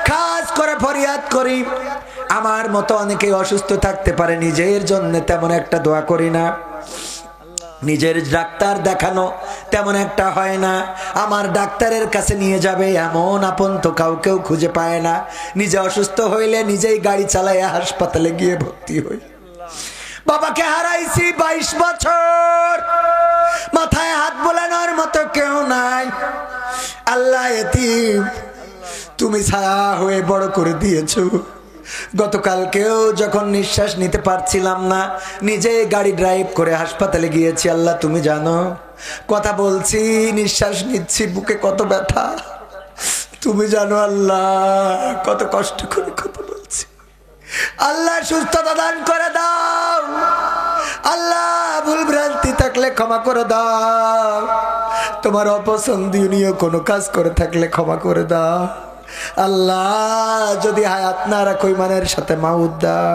খাস করে ফরিয়াদ করি, আমার মতো অনেকেই অসুস্থ থাকতে পারে, নিজের জন্য তেমন একটা দোয়া করি না, নিজের ডাক্তার দেখানো তেমন একটা হয় না, আমার ডাক্তারের কাছে নিয়ে যাবে এমন আপন তো কাউকেও খুঁজে পায় না। নিজে অসুস্থ হইলে নিজেই গাড়ি চালায় হাসপাতালে গিয়ে ভর্তি হই। বাবাকে হারাইছি 22 বছর, মাথায় হাত বোলানোর মতো কেউ নাই। আল্লাহ, এতিম তুমি ছায়া হয়ে বড় করে দিয়েছো। গতকালকেও যখন নিঃশ্বাস নিতে পারছিলাম না, নিজে গাড়ি ড্রাইভ করে হাসপাতালে গিয়েছি। আল্লাহ, তুমি জানো, কথা বলছি, নিঃশ্বাস নিচ্ছি, বুকে কত ব্যথা তুমি জানো। আল্লাহ, কত কষ্ট করে কথা বলছি। আল্লাহ, সুস্থতা দান করে দাও। আল্লাহ, ভুল ভ্রান্তি থাকলে ক্ষমা করে দাও। তোমার অপছন্দনীয় কোনো কাজ করে থাকলে ক্ষমা করে দাও। আল্লাহ, যদি হায়াত না রাখো ইমানের সাথে মাউত দাও।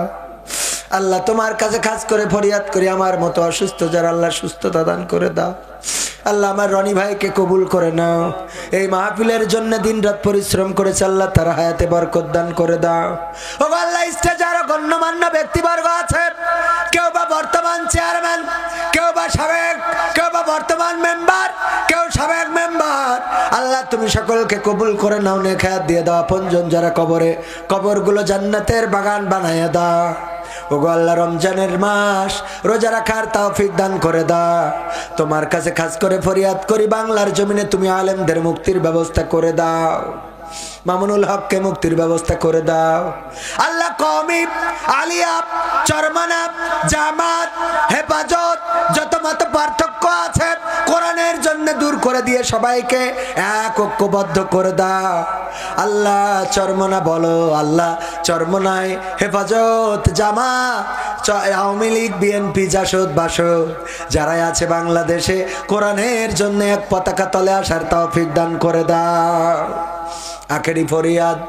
আল্লাহ, তোমার কাছে খাস করে ফরিয়াদ করি, আমার মতো অসুস্থ যারা, আল্লাহ সুস্থতা দান করে দাও। আল্লাহ আমার রনি ভাইকে কবুল করে নাও। এই মাহফিলের জন্য দিনরাত পরিশ্রম করেছে আল্লাহ, তার হায়াতে বরকত দান করে দাও। ও আল্লাহ, স্টেজে আরো গণ্যমান্য ব্যক্তিবর্গ আছে, কেউ বা বর্তমান চেয়ারম্যান, কেউ বা সাবেক, কেউ বা বর্তমান মেম্বার, কেউ সাবেক মেম্বার। আল্লাহ তুমি সকলকে কবুল করে নাও, নেক হায়াত দিয়ে দাও। আপনজন যারা কবরে, কবরগুলো জান্নাতের বাগান বানায়া দাও। ওগো আল্লাহ, রমজানের মাস, রোজা রাখার তৌফিক দান করে দাও। তোমার কাছে খাস করে ফরিয়াদ করি, বাংলার জমিনে তুমি আলেমদের মুক্তির ব্যবস্থা করে দাও। মামুনুল হককে মুক্তির ব্যবস্থা করে দাও আল্লাহ। কওমি, আলিয়া, চরমানা, জামাত, হেফাজত, যত মত পার্থক্য আছে কোরআনের জন্য দূর করে দিয়ে সবাইকে এক ঐক্যবদ্ধ করে দাও আল্লাহ। চরমনা বলো আল্লাহ, চরমনায় হেফাজত, জামাত, আওয়ামী লীগ, বিএনপি, জাসদ, বাসদ যারাই আছে বাংলাদেশে কোরআনের জন্য এক পতাকা তলে আসার তৌফিক দান করে দাও। আখেরি ফরিয়াদ,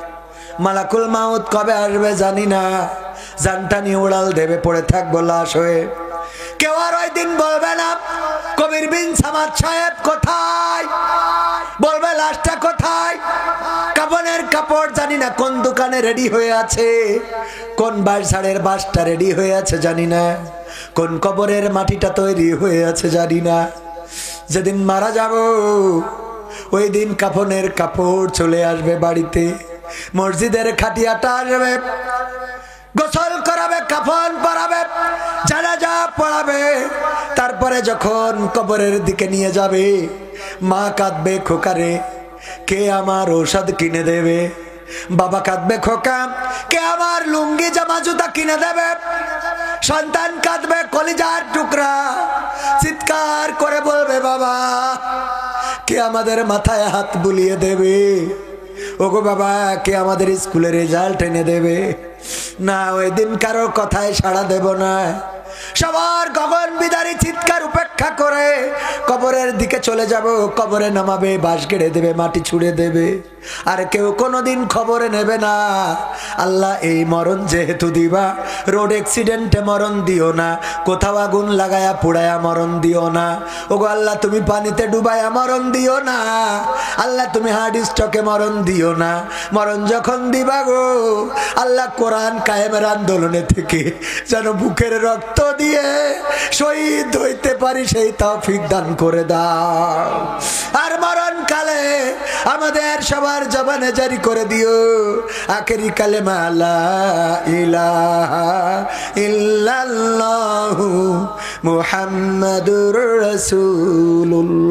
মালাকুল মাউত কবে আসবে জানি না, জানটা নিয়ে উড়াল দেবে, পড়ে থাকবো লাশ হয়ে। কেউ আর ওই দিন বলবে না কবির বিন সামাদ সাহেব কোথায়, বলবে লাশটা কোথায়। কাফনের কাপড় জানি না কোন দোকানে রেডি হয়ে আছে, কোন বাঁশঝাড়ের বাঁশটা রেডি হয়ে আছে জানি না, কোন কবরের মাটিটা তৈরি হয়ে আছে জানি না। যেদিন মারা যাব ওই দিন কাফনের কাপড় চলে আসবে বাড়িতে, মসজিদের খাটিয়াটা আসবে, গোসল করাবে, কাফন পরাবে, জানাজা পড়াবে। তারপরে যখন কবরের দিকে নিয়ে যাবে, মা কাঁদবে, খোকারে কে আমার ঔষধ কিনে দেবে। বাবা কাঁদবে, খোকা কে আমার লুঙ্গি জামা জুতা কিনে দেবে। সন্তান কাঁদবে, কলিজার টুকরা চিৎকার করে বলবে, বাবা কে আমাদের মাথায় হাত বুলিয়ে দেবে। ওগো বাবা কে আমাদের স্কুলের রেজাল্ট এনে দেবে। না, ওই দিন কারো কথায় সাড়া দেব না। সবার গগন বিদারী চিৎকার উপেক্ষা করে কবরের দিকে চলে যাব। কবরে নামাবে, বাঁশ গেড়ে দেবে, মাটি ছুঁড়ে দেবে, আর কেউ কোনোদিন খবরে নেবে না। আল্লাহ এই মরণ যেহেতু দিবা, রোড অ্যাক্সিডেন্টে মরণ দিও না, কোথাও আগুন লাগায়া পোড়ায়া মরণ দিও না। ওগো আল্লাহ তুমি পানিতে ডুবায়া মরণ দিও না। আল্লাহ তুমি হার্ট স্ট্রোকে মরণ দিও না। মরণ যখন দিবা গো আল্লাহ, কোরআন কায়েমের আন্দোলনে থেকে যেন বুকের রক্ত দিয়ে শহীদ হইতে পারি সেই তৌফিক দান করে দাও। আর মরণকালে আমাদের সবার জবানে জারি করে দিও আখেরি কালেমা লা ইলাহা ইল্লাল্লাহু মুহাম্মাদুর রাসূলুল্লাহ।